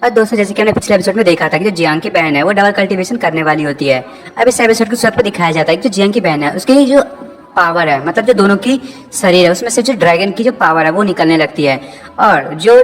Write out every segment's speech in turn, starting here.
और दोस्तों, जैसे कि हमने पिछले एपिसोड में देखा था कि जो जियांग की बहन है वो डबल कल्टीवेशन करने वाली होती है। अब इस एपिसोड के शुरुआत में दिखाया जाता है कि जो जियांग की बहन है उसकी जो पावर है, मतलब जो दोनों की शरीर है उसमें से जो ड्रैगन की जो पावर है वो निकलने लगती है। और जो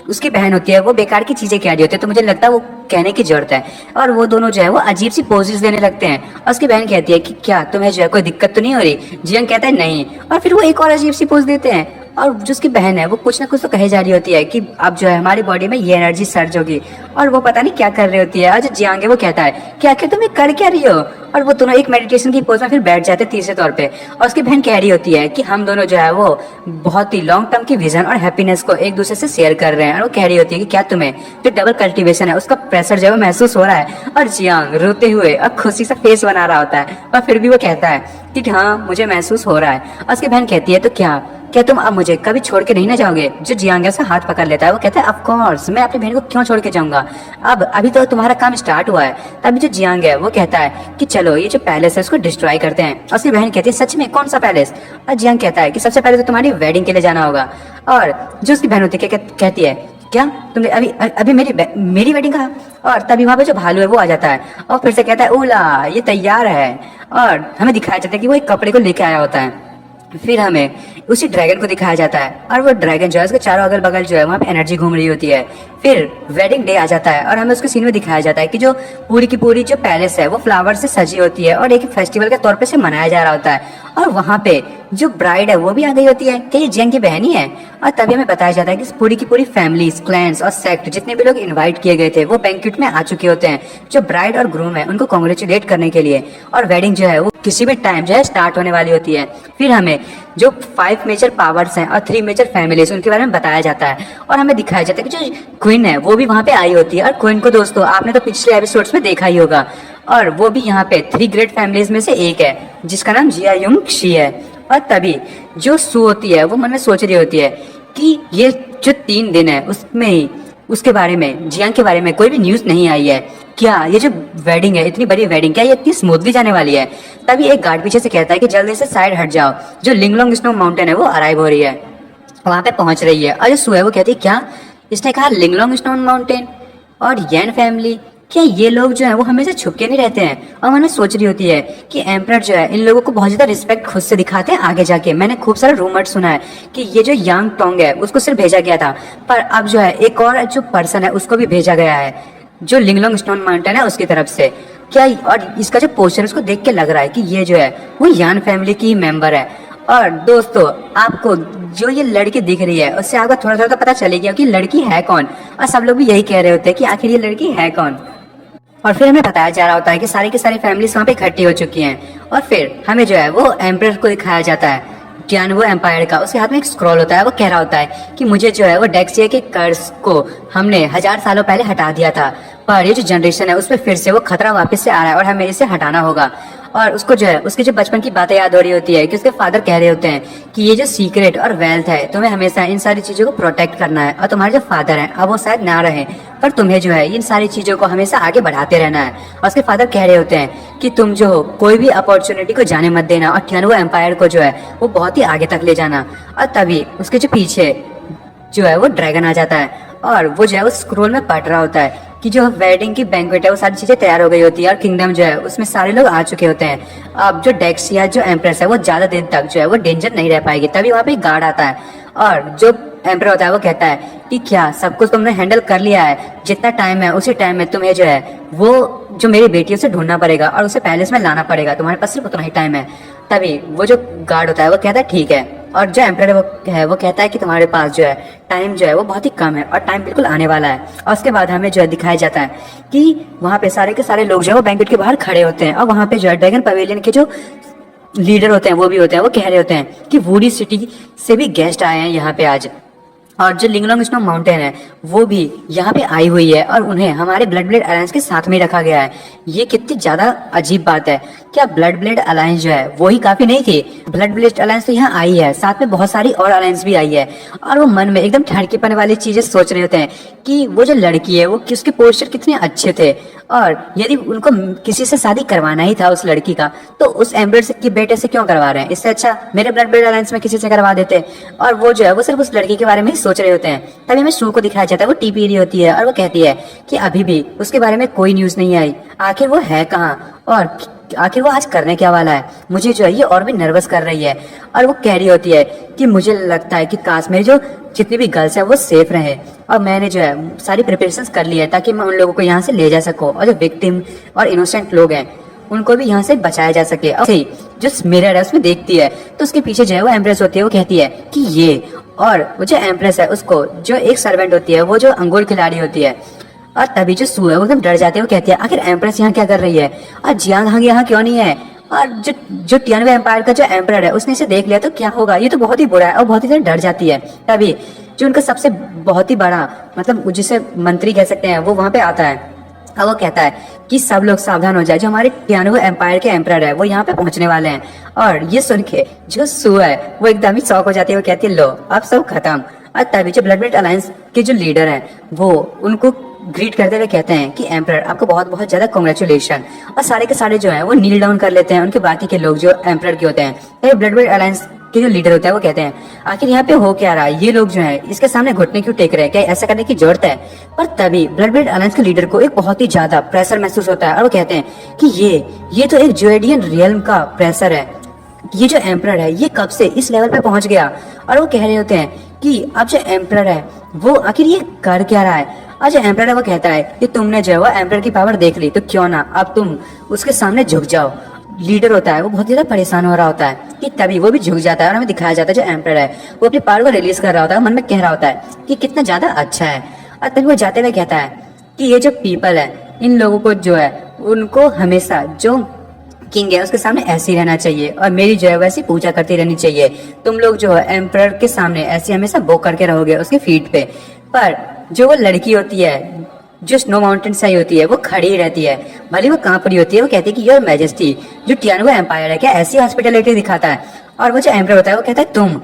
उसकी बहन होती है वो बेकार की चीजें कह रही होती है, तो मुझे लगता है वो कहने की जरूरत है। और वो दोनों जो है वो अजीब सी पोजेस देने लगते हैं और उसकी बहन कहती है कि क्या तुम्हें जो है कोई दिक्कत तो नहीं हो रही। जियांग कहता है नहीं, और फिर वो एक और अजीब सी पोज देते हैं। और जो उसकी बहन है वो कुछ ना कुछ तो कहे जा रही होती है कि अब जो है हमारी बॉडी में ये एनर्जी सर्ज होगी, और वो पता नहीं क्या कर रही होती है। और जो जियांग है वो कहता है कि आखिर तुम ये कर क्या रही हो। और वो दोनों एक मेडिटेशन की पोज में फिर बैठ जाते हैं तीसरे तौर पे। और उसकी बहन कह रही होती है कि हम दोनों जो है वो बहुत ही लॉन्ग टर्म की विजन और हैप्पीनेस को एक दूसरे से शेयर कर रहे हैं। और वो कह रही होती है कि क्या तुम्हें जो डबल कल्टीवेशन है उसका प्रेशर जो है वो महसूस हो रहा है। और जियांग रोते हुए और खुशी से फेस बना रहा होता है, और फिर भी वो कहता है कि हाँ मुझे महसूस हो रहा है। और उसकी बहन कहती है तो क्या क्या तुम अब मुझे कभी छोड़ के नहीं ना जाओगे। जो जियांग है उसका हाथ पकड़ लेता है, वो कहता है ऑफ कोर्स, मैं अपनी बहन को क्यों छोड़ के जाऊंगा, अब अभी तो तुम्हारा काम स्टार्ट हुआ है। तभी जो जियांग है वो कहता है कि चलो ये जो पैलेस है उसको डिस्ट्रॉय करते हैं। और उसकी बहन कहती है सच में, कौन सा पैलेस। और जियांग कहता है कि सबसे पहले तो तुम्हारी वेडिंग के लिए जाना होगा। और जो उसकी बहन होती है कहती है क्या तुमने अभी अभी मेरी वेडिंग कहा। और तभी वहां पे जो भालू है वो आ जाता है और फिर से कहता है ओला ये तैयार है। और हमें दिखाया जाता है कि वो एक कपड़े को लेके आया होता है। फिर हमें उसी ड्रैगन को दिखाया जाता है, और वो ड्रैगन जो है उसके चारों अगल बगल जो है वहाँ पे एनर्जी घूम रही होती है। फिर वेडिंग डे आ जाता है और हमें उसके सीन में दिखाया जाता है कि जो पूरी की पूरी जो पैलेस है वो फ्लावर से सजी होती है और एक फेस्टिवल के तौर पे से मनाया जा रहा होता है। और वहाँ पे जो ब्राइड है वो भी आ गई होती है कि ये जियांग की बहन ही है। और तभी हमें बताया जाता है कि पूरी की पूरी फैमिलीज, क्लैंस और सेक्ट जितने भी लोग इनवाइट किए गए थे वो बैंक्वेट में आ चुके होते हैं, जो ब्राइड और ग्रूम है उनको कॉन्ग्रेचुलेट करने के लिए। और वेडिंग जो है वो किसी भी टाइम जो है स्टार्ट होने वाली होती है। फिर हमें जो 5 मेजर पावर्स हैं और 3 मेजर फैमिलीज उनके बारे में बताया जाता है, और हमें दिखाया जाता है कि जो क्वीन है वो भी वहाँ पे आई होती है। और क्वीन को दोस्तों आपने तो पिछले एपिसोड्स में देखा ही होगा, और वो भी यहाँ पे 3 ग्रेट फैमिलीज में से एक है जिसका नाम जियायुंग शी है। और तभी जो सू होती है वो मन में सोच रही होती है कि ये जो 3 दिन है उसमें ही उसके बारे में, जियांग के बारे में कोई भी न्यूज नहीं आई है। क्या ये जो वेडिंग है, इतनी बड़ी वेडिंग, क्या ये इतनी स्मूथली जाने वाली है। तभी एक गार्ड पीछे से कहता है कि जल्दी से साइड हट जाओ, जो लिंगलोंग स्नो माउंटेन है वो अराइव हो रही है, वहां पे पहुंच रही है। और जो सू है वो कहती है क्या, इसने कहा लिंगलोंग स्नो माउंटेन और येन फैमिली, क्या ये लोग जो है वो हमेशा छुप के नहीं रहते हैं। और मन में सोच रही होती है कि एम्परर जो है इन लोगों को बहुत ज्यादा रिस्पेक्ट खुद से दिखाते हैं आगे जाके। मैंने खूब सारा रूमर सुना है कि ये जो यांग टोंग है उसको सिर्फ भेजा गया था, पर अब जो है एक और जो पर्सन है उसको भी भेजा गया है, जो लिंगलोंग स्टोन माउंटेन है उसकी तरफ से। क्या, और इसका जो पोस्टर उसको देख के लग रहा है कि ये जो है वो यान फैमिली की मेंबर है। और दोस्तों आपको जो ये लड़की दिख रही है उससे आपको थोड़ा थोड़ा तो पता चले गया कि लड़की है कौन, और सब लोग भी यही कह रहे होते हैं कि आखिर ये लड़की है कौन। और फिर हमें बताया जा रहा होता है कि सारी की सारी फैमिलीज वहाँ पे इकट्ठी हो चुकी हैं। और फिर हमें जो है वो एम्परर को दिखाया जाता है, टियानवो एम्पायर का। उसके हाथ में एक स्क्रॉल होता है, वो कह रहा होता है कि मुझे जो है वो डेक्सिया के कर्ज को हमने 1000 सालों पहले हटा दिया था, पर ये जो जनरेशन है उसमें फिर से वो खतरा वापस से आ रहा है और हमें इसे हटाना होगा। और उसको जो है उसकी जो बचपन की बातें याद हो रही होती है कि उसके फादर कह रहे होते हैं कि ये जो सीक्रेट और वेल्थ है तुम्हें हमेशा इन सारी चीजों को प्रोटेक्ट करना है, और तुम्हारे जो फादर हैं अब वो शायद ना रहे, पर तुम्हें जो है इन सारी चीजों को हमेशा आगे बढ़ाते रहना है। और उसके फादर कह रहे होते हैं कि तुम जो हो कोई भी अपॉर्चुनिटी को जाने मत देना, और टियानवो एम्पायर को जो है वो बहुत ही आगे तक ले जाना। और तभी उसके जो पीछे जो है वो ड्रैगन आ जाता है, और वो जो है वो स्क्रोल में पढ़ रहा होता है कि जो वेडिंग की बैंक्वेट है वो सारी चीजें तैयार हो गई होती है, और किंगडम जो है उसमें सारे लोग आ चुके होते हैं। अब जो डेक्सिया जो एम्प्रेस है वो ज्यादा दिन तक जो है वो डेंजर नहीं रह पाएगी। तभी वहाँ पे एक गार्ड आता है, और जो एम्पर होता है वो कहता है कि क्या सब कुछ तुमने हैंडल कर लिया है, जितना टाइम है उसी टाइम में तुम्हें जो है वो जो मेरी बेटी है उसे ढूंढना पड़ेगा और उसे पैलेस में लाना पड़ेगा, तुम्हारे पास सिर्फ उतना ही टाइम है। तभी वो जो गार्ड होता है वो कहता है ठीक है, और जो एम्पर वो कहता है कि तुम्हारे पास जो है टाइम जो है वो बहुत ही कम है और टाइम बिल्कुल आने वाला है। और उसके बाद हमें जो है दिखाया जाता है कि वहाँ पे सारे के सारे लोग जो है वो बैंक्वेट के बाहर खड़े होते हैं, और वहाँ पे जो है ड्रैगन पवेलियन के जो लीडर होते हैं वो भी होते हैं, वो कह रहे होते हैं कि वुडी सिटी से भी गेस्ट आए हैं यहाँ पे आज, और जो लिंगलोंग स्नो माउंटेन है वो भी यहाँ पे आई हुई है और उन्हें हमारे ब्लड ब्लेड अलायंस के साथ में रखा गया है। ये कितनी ज्यादा अजीब बात है, क्या ब्लड ब्लेड अलायंस जो है वो ही काफी नहीं थी, ब्लड ब्लेड अलायंस तो यहाँ आई है, साथ में बहुत सारी और अलायंस भी आई है। और वो मन में एकदम ठड़केपन वाली चीजें सोच रहे होते हैं कि वो जो लड़की है वो उसके पोस्टर कितने अच्छे थे, और यदि उनको किसी से शादी करवाना ही था उस लड़की का तो उस एम्बर के बेटे से क्यों करवा रहे हैं, इससे अच्छा मेरे ब्लड ब्लेड अलायंस में किसी से करवा देते। और वो जो है वो सिर्फ उस लड़की के बारे में ही सोच रहे होते हैं। तभी हमें सू को दिखाया जाता है, वो टी पी रही होती है और वो कहती है कि अभी भी उसके बारे में कोई न्यूज नहीं आई, आखिर वो है कहाँ और आखिर वो आज करने क्या वाला है। मुझे जो है ये और भी नर्वस कर रही है। और वो कह रही होती है कि मुझे लगता है कि काश मेरी जो जितनी भी गर्ल्स है वो सेफ रहे, और मैंने जो है सारी प्रिपरेशंस कर ली है ताकि मैं उन लोगों को यहाँ से ले जा सकूं, और जो विक्टिम और इनोसेंट लोग हैं उनको भी यहाँ से बचाया जा सके। और जो मिरर है उसमें देखती है तो उसके पीछे जो है वो एम्प्रेस होती है, वो कहती है कि ये, और वो जो एम्प्रेस है उसको जो एक सर्वेंट होती है वो जो अंगूर खिलाड़ी होती है। और तभी जो सू है वो एकदम डर जाती है, वो कहती है आखिर एम्प्रेस यहाँ क्या कर रही है और जियांग हांग यहाँ क्यों नहीं है। और जो टियानवे एम्पायर का जो एम्परर है उसने इसे देख लिया तो क्या होगा, ये तो बहुत ही बुरा है, और बहुत ही डर जाती है। तभी जो उनका सबसे बहुत ही बड़ा मतलब जिसे मंत्री कह सकते हैं वो वहां पे आता है और वो कहता है कि सब लोग सावधान हो जाए, जो हमारे टियानवे एम्पायर के एम्परर है वो यहाँ पे पहुंचने वाले हैं। और ये सुन के जो सू है वो एकदम ही शॉक हो जाती है, वो कहती है लो अब सब खत्म। और तभी जो ब्लड अलायंस के जो लीडर है वो उनको ग्रीट करते हुए कहते हैं कि एम्परर आपको बहुत बहुत ज्यादा कांग्रेचुलेशन। और सारे के सारे जो है वो नील डाउन कर लेते हैं, उनके बाकी के लोग जो एम्परर के होते हैं, ब्लड अलायंस के जो लीडर होता है वो कहते हैं आखिर यहाँ पे हो क्या रहा है, ये लोग जो है इसके सामने घुटने क्यों टेक रहे हैं, क्या ऐसा करने की जरूरत है। पर तभी ब्लड अलायंस के लीडर को एक बहुत ही ज्यादा प्रेशर महसूस होता है और वो कहते हैं कि ये तो एक जोएडियन रियल्म का प्रेशर है, ये जो एम्परर है ये कब से इस लेवल पे पहुंच गया। और वो कह रहे होते हैं कि अब जो एम्परर है वो आखिर ये कर क्या रहा है। और जो एम्परर है वो कहता है कि तुमने जो है वो एम्परर की पावर देख ली तो क्यों ना अब तुम उसके सामने झुक जाओ। लीडर होता है वो बहुत ज्यादा परेशान हो रहा होता है कि तभी वो भी झुक जाता है और हमें दिखाया जाता है जो एम्परर है वो अपनी पावर को रिलीज कर रहा होता है, मन में कह रहा होता है कि कितना ज्यादा अच्छा है। और तभी वो जाते हुए कहता है कि ये जो पीपल है इन लोगों को जो है उनको हमेशा जो किंग है उसके सामने ऐसे ही रहना चाहिए और मेरी जो है वैसी पूजा करती रहनी चाहिए। तुम लोग जो है एम्परर के सामने ऐसे हमेशा बो करके रहोगे उसके फीट पे। पर जो वो लड़की होती है जो स्नो माउंटेन से आई होती है वो खड़ी रहती है, भले वो कहाँ पड़ी होती है, वो कहती है कि योर मैजेस्टी जो टियानवे एम्पायर है क्या ऐसी हॉस्पिटलिटी दिखाता है। और वो जो एम्परर होता है वो कहता है तुम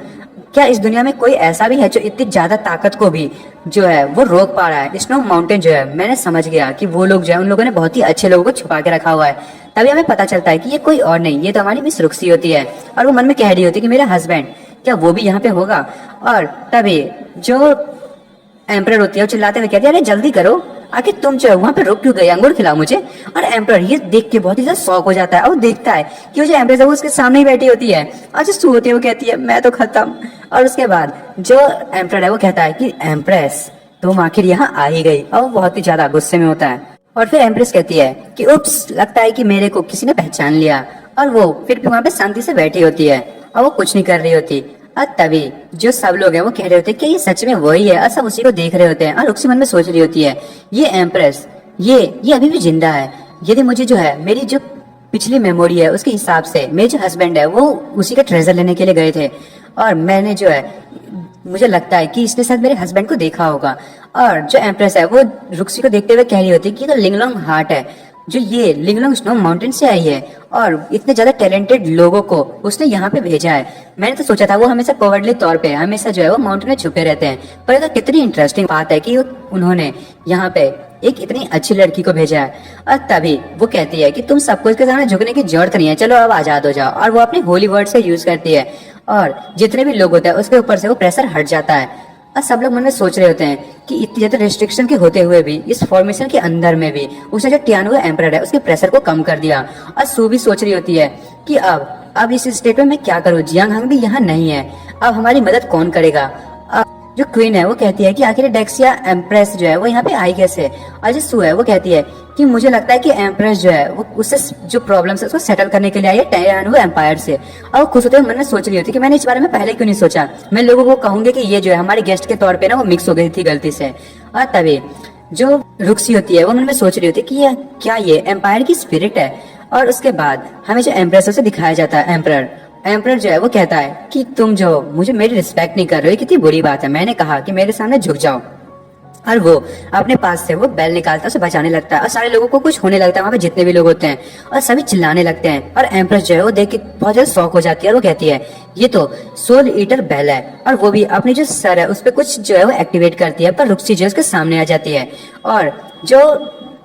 क्या इस दुनिया में कोई ऐसा भी है जो इतनी ज्यादा ताकत को भी जो है वो रोक पा रहा है। स्नो माउंटेन जो है मैंने समझ गया कि वो लोग जो है उन लोगों ने बहुत ही अच्छे लोगों को छुपा के रखा हुआ है। तभी हमें पता चलता है कि ये कोई और नहीं, ये तो हमारी मिस रुक्सी होती है। और वो मन में कह रही होती है कि मेरा हस्बैंड क्या वो भी यहाँ पे होगा। और तभी जो एम्परर होती है वो चिल्लाते हुए कहती है अरे जल्दी करो, आखिर तुम जो है वहां पे रुक क्यों गए, अंगूर खिलाओ मुझे। और एम्परर ये देख के बहुत ही ज्यादा शॉक हो जाता है और वो देखता है कि वो जो एम्प्रेस है वो उसके सामने ही बैठी होती है और जो सू होती है वो कहती है मैं तो खत्म। और उसके बाद जो एम्परर है वो कहता है कि एम्प्रेस तुम आखिर यहाँ आ ही गई, और वो बहुत ही ज्यादा गुस्से में होता है। और फिर एम्प्रेस कहती है कि उप्स लगता है कि मेरे को किसी ने पहचान लिया, और वो फिर भी वहां पे शांति से बैठी होती है और वो कुछ नहीं कर रही होती। और तभी जो सब लोग हैं वो कह रहे होते हैं कि ये सच में वही है और सब उसी को देख रहे होते हैं। और रुक्सी मन में सोच रही होती है ये एम्प्रेस ये अभी भी जिंदा है, यदि मुझे जो है मेरी जो पिछली मेमोरी है उसके हिसाब से मेरे जो हस्बैंड है वो उसी का ट्रेजर लेने के लिए गए थे, और मैंने जो है मुझे लगता है कि इसने शायद मेरे हस्बैंड को देखा होगा। और जो एम्प्रेस है वो रुक्सी को देखते हुए कह रही होती है कि ये तो लिंगलोंग हार्ट है, जो ये लिंगलोंग स्नो माउंटेन से आई है और इतने ज्यादा टैलेंटेड लोगों को उसने यहाँ पे भेजा है। मैंने तो सोचा था वो हमेशा कोवर्डली तौर पे हमेशा जो है वो माउंटेन में छुपे रहते हैं, पर ये तो कितनी इंटरेस्टिंग बात है कि उन्होंने यहाँ पे एक इतनी अच्छी लड़की को भेजा है। और तभी वो कहती है कि तुम सबको इसके सामने झुकने की जरूरत नहीं है, चलो अब आजाद हो जाओ। और वो अपने होली वर्ड से यूज करती है और जितने भी लोग होते हैं उसके ऊपर से वो प्रेशर हट जाता है। और सब लोग मन में सोच रहे होते हैं कि इतनी ज्यादा रेस्ट्रिक्शन के होते हुए भी इस फॉर्मेशन के अंदर में भी उसने जो टियानवे एम्परर है उसके प्रेशर को कम कर दिया। और सू भी सोच रही होती है कि अब इस स्टेट में मैं क्या करूं, जियांग हांग भी यहाँ नहीं है, अब हमारी मदद कौन करेगा। जो क्वीन है वो कहती है कि आखिर डेक्सिया एम्प्रेस जो है वो यहाँ पे आई कैसे। और जो सू है वो कहती है कि मुझे लगता है कि एम्प्रेस जो है वो उससे जो प्रॉब्लम्स है उसको सेटल करने के लिए आई है टियानवे एम्पायर से। और वो खुश होते हुए मन में सोच रही होती है कि मैंने इस बारे में पहले क्यों नहीं सोचा, मैं लोगों को कहूंगी कि ये जो है हमारे गेस्ट के तौर पे ना वो मिक्स हो गई थी गलती से। और तभी जो रुक्सी होती है वो मन में सोच रही होती है कि क्या ये एम्पायर की स्पिरिट है। और उसके बाद हमें जो एम्प्रेस उसे दिखाया जाता है एम्परर जो है वो कहता है कि तुम जो मुझे मेरी रिस्पेक्ट नहीं कर रहे हो, कितनी बुरी बात है, मैंने कहा कि मेरे सामने झुक जाओ। और वो अपने पास से वो बेल निकालता है, उसे बचाने लगता है और सारे लोगों को कुछ होने लगता है वहां पे जितने भी लोग होते हैं, और सभी चिल्लाने लगते हैं। और एम्प्रेस जो है वो देख के बहुत ज्यादा शॉक हो जाती है और वो कहती है ये तो सोल ईटर बेल है, और वो भी अपनी जो सर है उस पर कुछ जो है वो एक्टिवेट करती है। पर रुक्सी जो है उसके सामने आ जाती है और जो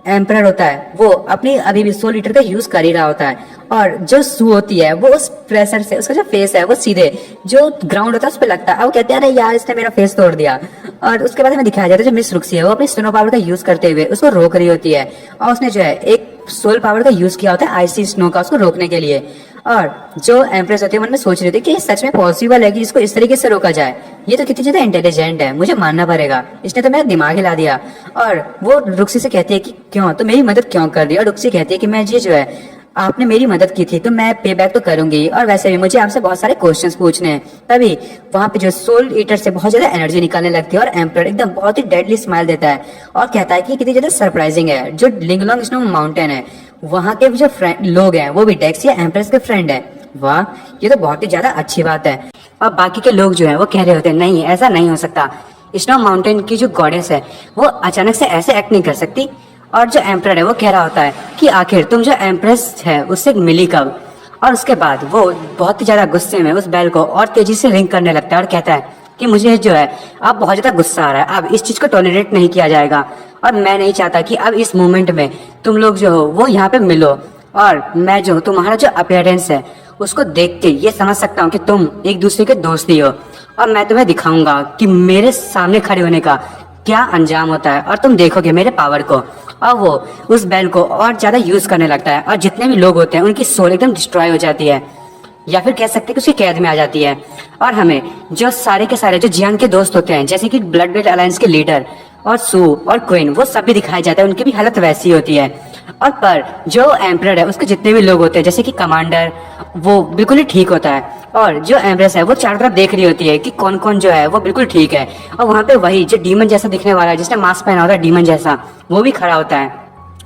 एम्परर होता है वो अपनी अभी भी सोल ईटर का यूज कर ही रहा होता है। और जो सू होती है वो उस प्रेशर से उसका जो फेस है वो सीधे जो ग्राउंड होता है उस पर लगता है। अब वो कहते हैं अरे यार इसने मेरा फेस तोड़ दिया। और उसके बाद हमें दिखाया जाता है जो मिस रुक्सी है वो अपनी स्नो पावर का यूज करते हुए उसको रोक रही होती है, और उसने जो है एक सोल पावर का यूज किया होता है आइसी स्नो का उसको रोकने के लिए। और जो एम्प्रेस होती है मन में सोच रही थी कि ये सच में पॉसिबल है कि इसको इस तरीके से रोका जाए, ये तो कितनी ज्यादा इंटेलिजेंट है, मुझे मानना पड़ेगा, इसने तो मेरा दिमाग हिला दिया। और वो रुक्सी से कहती है कि क्यों, तो मेरी मदद क्यों कर रही है। और रुक्सी कहती है कि मैं ये जो है आपने मेरी मदद की थी तो मैं पे बैक तो करूंगी, और वैसे भी मुझे आपसे बहुत सारे क्वेश्चंस पूछने हैं। तभी वहां पे जो सोल ईटर से बहुत ज्यादा एनर्जी निकलने लगती है और एम्पर एकदम बहुत ही डेडली स्माइल देता है और कहता है कि कितनी ज्यादा सरप्राइजिंग है, जो लिंगलोंग स्नो माउंटेन है वहां के जो लोग हैं वो भी डेक्स या एम्प्रेस के फ्रेंड है। वाह, ये तो बहुत ही ज्यादा अच्छी बात है। और बाकी के लोग जो है वो कह रहे होते हैं नहीं ऐसा नहीं हो सकता, स्नो माउंटेन की जो गॉडेस है वो अचानक से ऐसे एक्ट नहीं कर सकती। और जो एम्परर है वो कह रहा होता है कि आखिर तुम जो एम्प्रेस है उससे मिली कब। और उसके बाद वो बहुत ही ज्यादा गुस्से में उस बैल को और तेजी से रिंग करने लगता है और कहता है कि मुझे जो है अब बहुत ज्यादा गुस्सा आ रहा है, अब इस चीज को टॉलरेट नहीं किया जाएगा, और मैं नहीं चाहता कि अब इस मोमेंट में तुम लोग जो हो वो यहाँ पे मिलो। और मैं जो तुम्हारा जो अपीयरेंस है उसको देख के ये समझ सकता हूँ कि तुम एक दूसरे के दोस्ती हो, और मैं तुम्हें दिखाऊंगा कि मेरे सामने खड़े होने का क्या अंजाम होता है, और तुम देखोगे मेरे पावर को। और वो उस बैल को और ज्यादा यूज करने लगता है, और जितने भी लोग होते हैं उनकी सोल एकदम डिस्ट्रॉय हो जाती है, या फिर कह सकते हैं कि उसकी कैद में आ जाती है। और हमें जो सारे के सारे जो जियांग के दोस्त होते हैं जैसे कि ब्लड ब्रेड अलायंस के लीडर और सू और क्वीन वो सब भी दिखाया जाता है, उनकी भी हालत वैसी होती है। और पर जो एम्परर है उसके जितने भी लोग होते हैं जैसे कि कमांडर वो बिल्कुल ही ठीक होता है, और जो एम्प्रेस है वो चारों तरफ देख रही होती है कि कौन कौन जो है वो बिल्कुल ठीक है। और वहां पे वही जो डीमन जैसा दिखने वाला है जिसने मास्क पहना होता है डीमन जैसा, वो भी खड़ा होता है।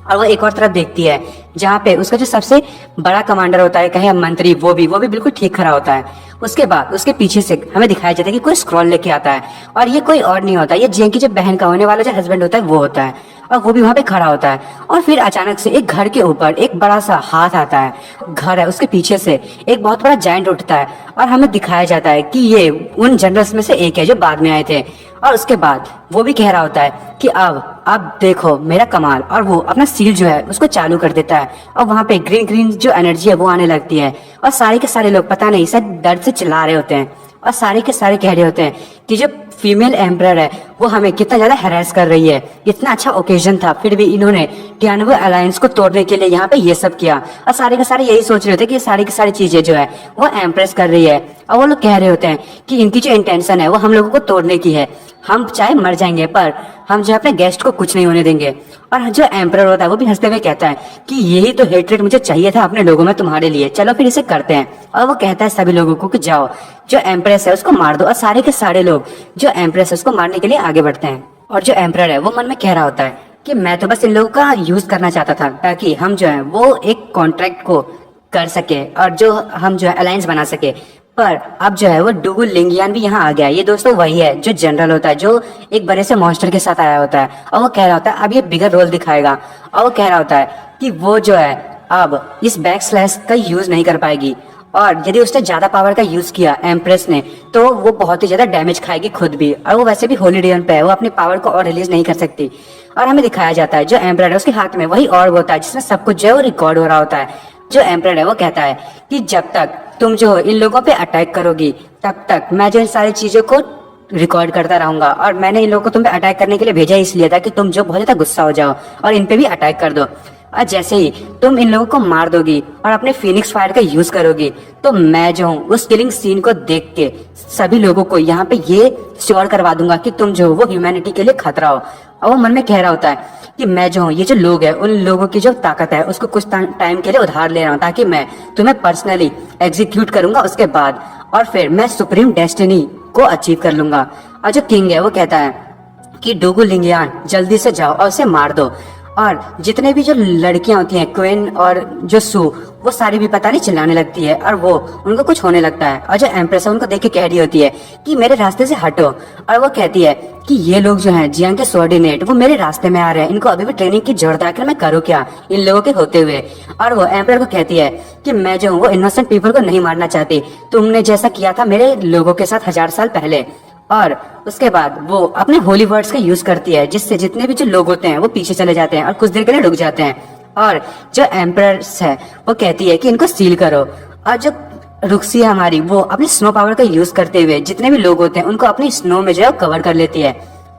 और वो एक और तरफ देखती है जहाँ पे उसका जो सबसे बड़ा कमांडर होता है कहे मंत्री वो भी बिल्कुल ठीक खड़ा होता है। उसके बाद उसके पीछे से हमें दिखाया जाता है कि कोई स्क्रॉल लेके आता है, और ये कोई और नहीं होता, ये जियांग की जो बहन का होने वाला जो हस्बैंड होता है वो होता है, और वो भी वहां पे खड़ा होता है। और फिर अचानक से एक घर के ऊपर एक बड़ा सा हाथ आता है, घर है उसके पीछे से एक बहुत बड़ा जायंट उठता है, और हमें दिखाया जाता है कि ये उन जनरल्स में से एक है जो बाद में आए थे। और उसके बाद वो भी कह रहा होता है कि अब देखो मेरा कमाल, और वो अपना सील जो है उसको चालू कर देता है, और वहां पे ग्रीन ग्रीन जो एनर्जी है वो आने लगती है, और सारे के सारे लोग पता नहीं शायद दर्द से चिल्ला रहे होते हैं, और सारे के सारे कह रहे होते हैं कि जो फीमेल एम्परर है वो हमें कितना ज्यादा हैरेस कर रही है, इतना अच्छा ओकेजन था फिर भी इन्होंने टियानवो अलायंस को तोड़ने के लिए यहाँ पे ये सब किया। और सारे के सारे यही सोच रहे थे कि ये सारी की सारी चीजें जो है वो एम्प्रेस कर रही है, और वो लोग कह रहे होते हैं कि इनकी जो इंटेंशन है वो हम लोगों को तोड़ने की है, हम चाहे मर जाएंगे पर हम जो अपने गेस्ट को कुछ नहीं होने देंगे। और जो एम्परर होता है वो भी हंसते हुए कहता है कि यही तो हेट्रेड मुझे चाहिए था अपने लोगों में तुम्हारे लिए, चलो फिर इसे करते हैं। और वो कहता है सभी लोगों को कि जाओ जो एम्प्रेस है उसको मार दो, और सारे के सारे लोग जो एम्प्रेस है उसको मारने के लिए आगे बढ़ते हैं। और जो एम्परर है वो मन में कह रहा होता है कि मैं तो बस इन लोगों का यूज करना चाहता था ताकि हम जो है वो एक कॉन्ट्रैक्ट को कर सके और जो हम जो है अलायंस बना सके। पर अब जो है वो डुगु लिंगियान भी यहाँ आ गया। ये दोस्तों वही है जो जनरल होता है जो एक बड़े से मॉन्स्टर के साथ आया होता है, और वो कह रहा होता है अब ये बिगर रोल दिखाएगा, और वो कह रहा होता है कि वो जो है अब इस बैक स्लैश का यूज नहीं कर पाएगी, और यदि उसने ज्यादा पावर का यूज किया एम्प्रेस ने तो वो बहुत ही ज्यादा डैमेज खाएगी खुद भी, और वो वैसे भी होली डेयन पे है, वो अपनी पावर को और रिलीज नहीं कर सकती। और हमें दिखाया जाता है जो एम्परर है उसके हाथ में वही ऑर्ब होता है जिसमें सब कुछ जो है वो रिकॉर्ड हो रहा होता है। जो एम्परर है वो कहता है कि जब तक तुम जो इन लोगों पे अटैक करोगी तब तक मैं जो इन सारी चीजों को रिकॉर्ड करता रहूंगा, और मैंने इन लोगों को तुम पे अटैक करने के लिए भेजा इसलिए था कि तुम जो बहुत ज्यादा गुस्सा हो जाओ और इन पे भी अटैक कर दो। और जैसे ही तुम इन लोगों को मार दोगी और अपने फिनिक्स फायर का यूज करोगी तो मैं जो हूँ उस किलिंग सीन को देख के सभी लोगों को यहाँ पे ये श्योर करवा दूंगा कि तुम जो हो वो ह्यूमैनिटी के लिए खतरा हो। और वो मन में कह रहा होता है कि मैं जो हूँ ये जो लोग हैं उन लोगों की जो ताकत है उसको कुछ टाइम के लिए उधार ले रहा हूँ ताकि मैं तुम्हें पर्सनली एग्जीक्यूट करूंगा उसके बाद, और फिर मैं सुप्रीम डेस्टिनी को अचीव कर लूंगा। और जो किंग है वो कहता है कि डुगु लिंगियान जल्दी से जाओ और उसे मार दो। और जितने भी जो लड़कियां होती हैं क्वीन और जो सू वो सारी भी पता नहीं चिल्लाने लगती है, और वो उनको कुछ होने लगता है। और जो एम्प्रेस है उनको देख के कह रही होती है कि मेरे रास्ते से हटो, और वो कहती है कि ये लोग जो हैं जियांग के सबऑर्डिनेट वो मेरे रास्ते में आ रहे हैं, इनको अभी भी ट्रेनिंग की जरूरत है, आखिर मैं करूँ क्या इन लोगों के होते हुए। और वो एम्परर को कहती है कि मैं जो हूँ वो इनोसेंट पीपल को नहीं मारना चाहती, तुमने जैसा किया था मेरे लोगों के साथ 1000 साल पहले। और उसके बाद वो अपने होली वर्ड्स का यूज करती है जिससे जितने भी जो लोग होते हैं वो पीछे चले जाते हैं और कुछ देर के लिए रुक जाते हैं। और जो एम्परर्स है वो कहती है कि इनको सील करो। और जो रुक्सी है हमारी, वो अपनी स्नो पावर का यूज करते हुए जितने भी लोग होते हैं उनको अपनी स्नो में जो है कवर कर लेती है।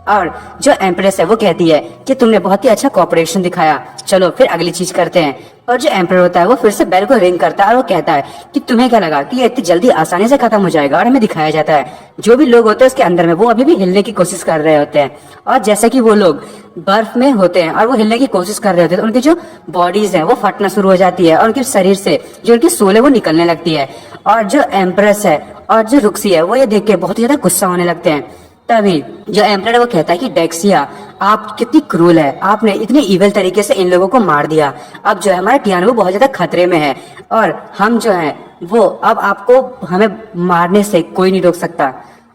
और जो एम्प्रेस है वो कहती है कि तुमने बहुत ही अच्छा कोऑपरेशन दिखाया, चलो फिर अगली चीज करते हैं। और जो एम्परर होता है वो फिर से बेल को रिंग करता है और वो कहता है कि तुम्हें क्या लगा कि ये इतनी जल्दी आसानी से खत्म हो जाएगा। और हमें दिखाया जाता है जो भी लोग होते हैं उसके अंदर में वो अभी भी हिलने की कोशिश कर रहे होते हैं। और जैसे कि वो लोग बर्फ में होते हैं और वो हिलने की कोशिश कर रहे होते हैं तो उनकी जो बॉडीज है वो फटना शुरू हो जाती है और उनके शरीर से जो उनकी सोल है वो निकलने लगती है। और जो एम्प्रेस है और जो रुक्सी है वो ये देख के बहुत ही ज्यादा गुस्सा होने लगते हैं। तभी जो एम्परर है वो कहता है कि डेक्सिया, आप कितनी क्रूल है, आपने इतनी इविल तरीके से इन लोगों को मार दिया। अब जो है हमारा टियानो बहुत ज्यादा खतरे में है और हम जो है वो अब आपको हमें मारने से कोई नहीं रोक सकता।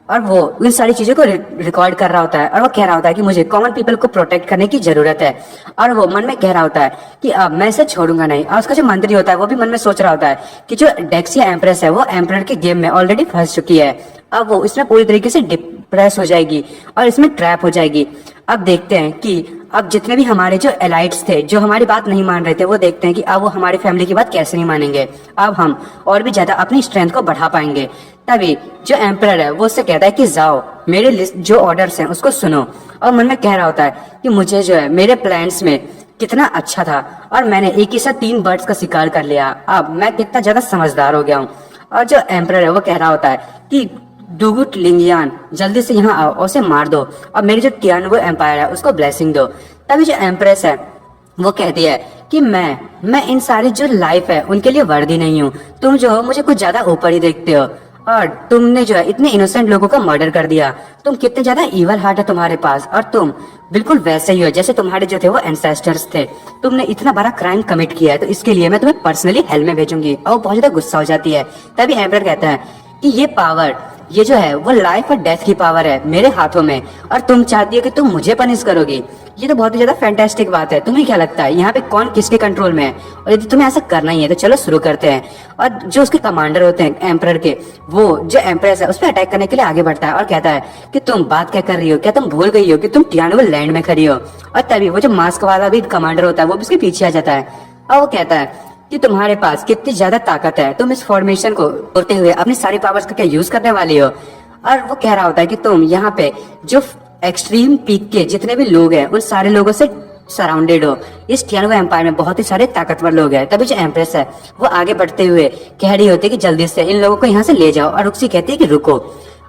और वो इन सारी चीजों को रिकॉर्ड कर रहा होता है और वो कह रहा होता है कि मुझे कॉमन पीपल को प्रोटेक्ट करने की जरूरत है। और वो मन में कह रहा होता है कि अब मैं इसे छोड़ूंगा नहीं। और उसका जो मंत्री होता है वो भी मन में सोच रहा होता है कि जो डेक्सिया एम्प्रेस है वो एम्परर के गेम में ऑलरेडी फंस चुकी है, अब वो इसमें पूरी तरीके से डिप्रेस हो जाएगी और इसमें ट्रैप हो जाएगी। अब देखते हैं कि अब जितने भी हमारे जो एलाइट्स थे जो हमारी बात नहीं मान रहे थे वो देखते हैं कि अब वो हमारी फैमिली की बात कैसे नहीं मानेंगे। अब हम और भी ज्यादा अपनी स्ट्रेंथ को बढ़ा पाएंगे। तभी जो एम्परर है वो उससे कहता है कि जाओ मेरे लिस्ट जो ऑर्डर्स हैं उसको सुनो। और मन में कह रहा होता है कि मुझे जो है मेरे प्लान्स में कितना अच्छा था और मैंने एक ही साथ 3 बर्ड्स का शिकार कर लिया, अब मैं कितना ज्यादा समझदार हो गया हूँ। और जो एम्परर है वो कह रहा होता है कि डुगुट लिंगियान, जल्दी से यहाँ आओ और उसे मार दो और मेरी जो टियानो एम्पायर है उसको ब्लेसिंग दो। तभी जो एम्प्रेस है वो कहती है कि मैं इन सारी जो लाइफ है उनके लिए वर्दी नहीं हूँ, तुम जो हो मुझे कुछ ज्यादा ऊपर ही देखते हो और तुमने जो है इतने इनोसेंट लोगों का मर्डर कर दिया, तुम कितने ज्यादा इवल हार्ट है तुम्हारे पास और तुम बिल्कुल वैसे ही हो जैसे तुम्हारे जो थे वो एंसेस्टर्स थे। तुमने इतना बड़ा क्राइम कमिट किया है तो इसके लिए मैं तुम्हें पर्सनली हेल में भेजूंगी। और वो बहुत ज्यादा गुस्सा हो जाती है। तभी एम्परर कहता है कि ये पावर, ये जो है वो लाइफ और डेथ की पावर है मेरे हाथों में और तुम चाहती हो कि तुम मुझे पनिश करोगी। ये तो बहुत ही ज्यादा फैंटास्टिक बात है। तुम्हें क्या लगता है यहाँ पे कौन किसके कंट्रोल में है? और यदि तुम्हें ऐसा करना ही है तो चलो शुरू करते हैं। और जो उसके कमांडर होते हैं एम्परर के, वो जो एम्प्रेस है उस पर अटैक करने के लिए आगे बढ़ता है और कहता है कि तुम बात क्या कर रही हो, क्या तुम भूल गई हो कि तुम टियानो लैंड में खड़ी हो। और तभी वो जो मास्क वाला भी कमांडर होता है वो भी उसके पीछे आ जाता है और वो कहता है कि तुम्हारे पास कितनी ज्यादा ताकत है, तुम इस फॉर्मेशन को तोड़ते हुए अपनी सारी पावर्स का क्या यूज करने वाली हो। और वो कह रहा होता है कि तुम यहाँ पे जो एक्सट्रीम पीक के जितने भी लोग हैं उन सारे लोगों से सराउंडेड हो। इस टियानो एम्पायर में बहुत ही सारे ताकतवर लोग हैं। तभी जो एम्प्रेस है वो आगे बढ़ते हुए कह रही होती है कि जल्दी से इन लोगों को यहाँ से ले जाओ। और रुक्सी कहती है कि रुको।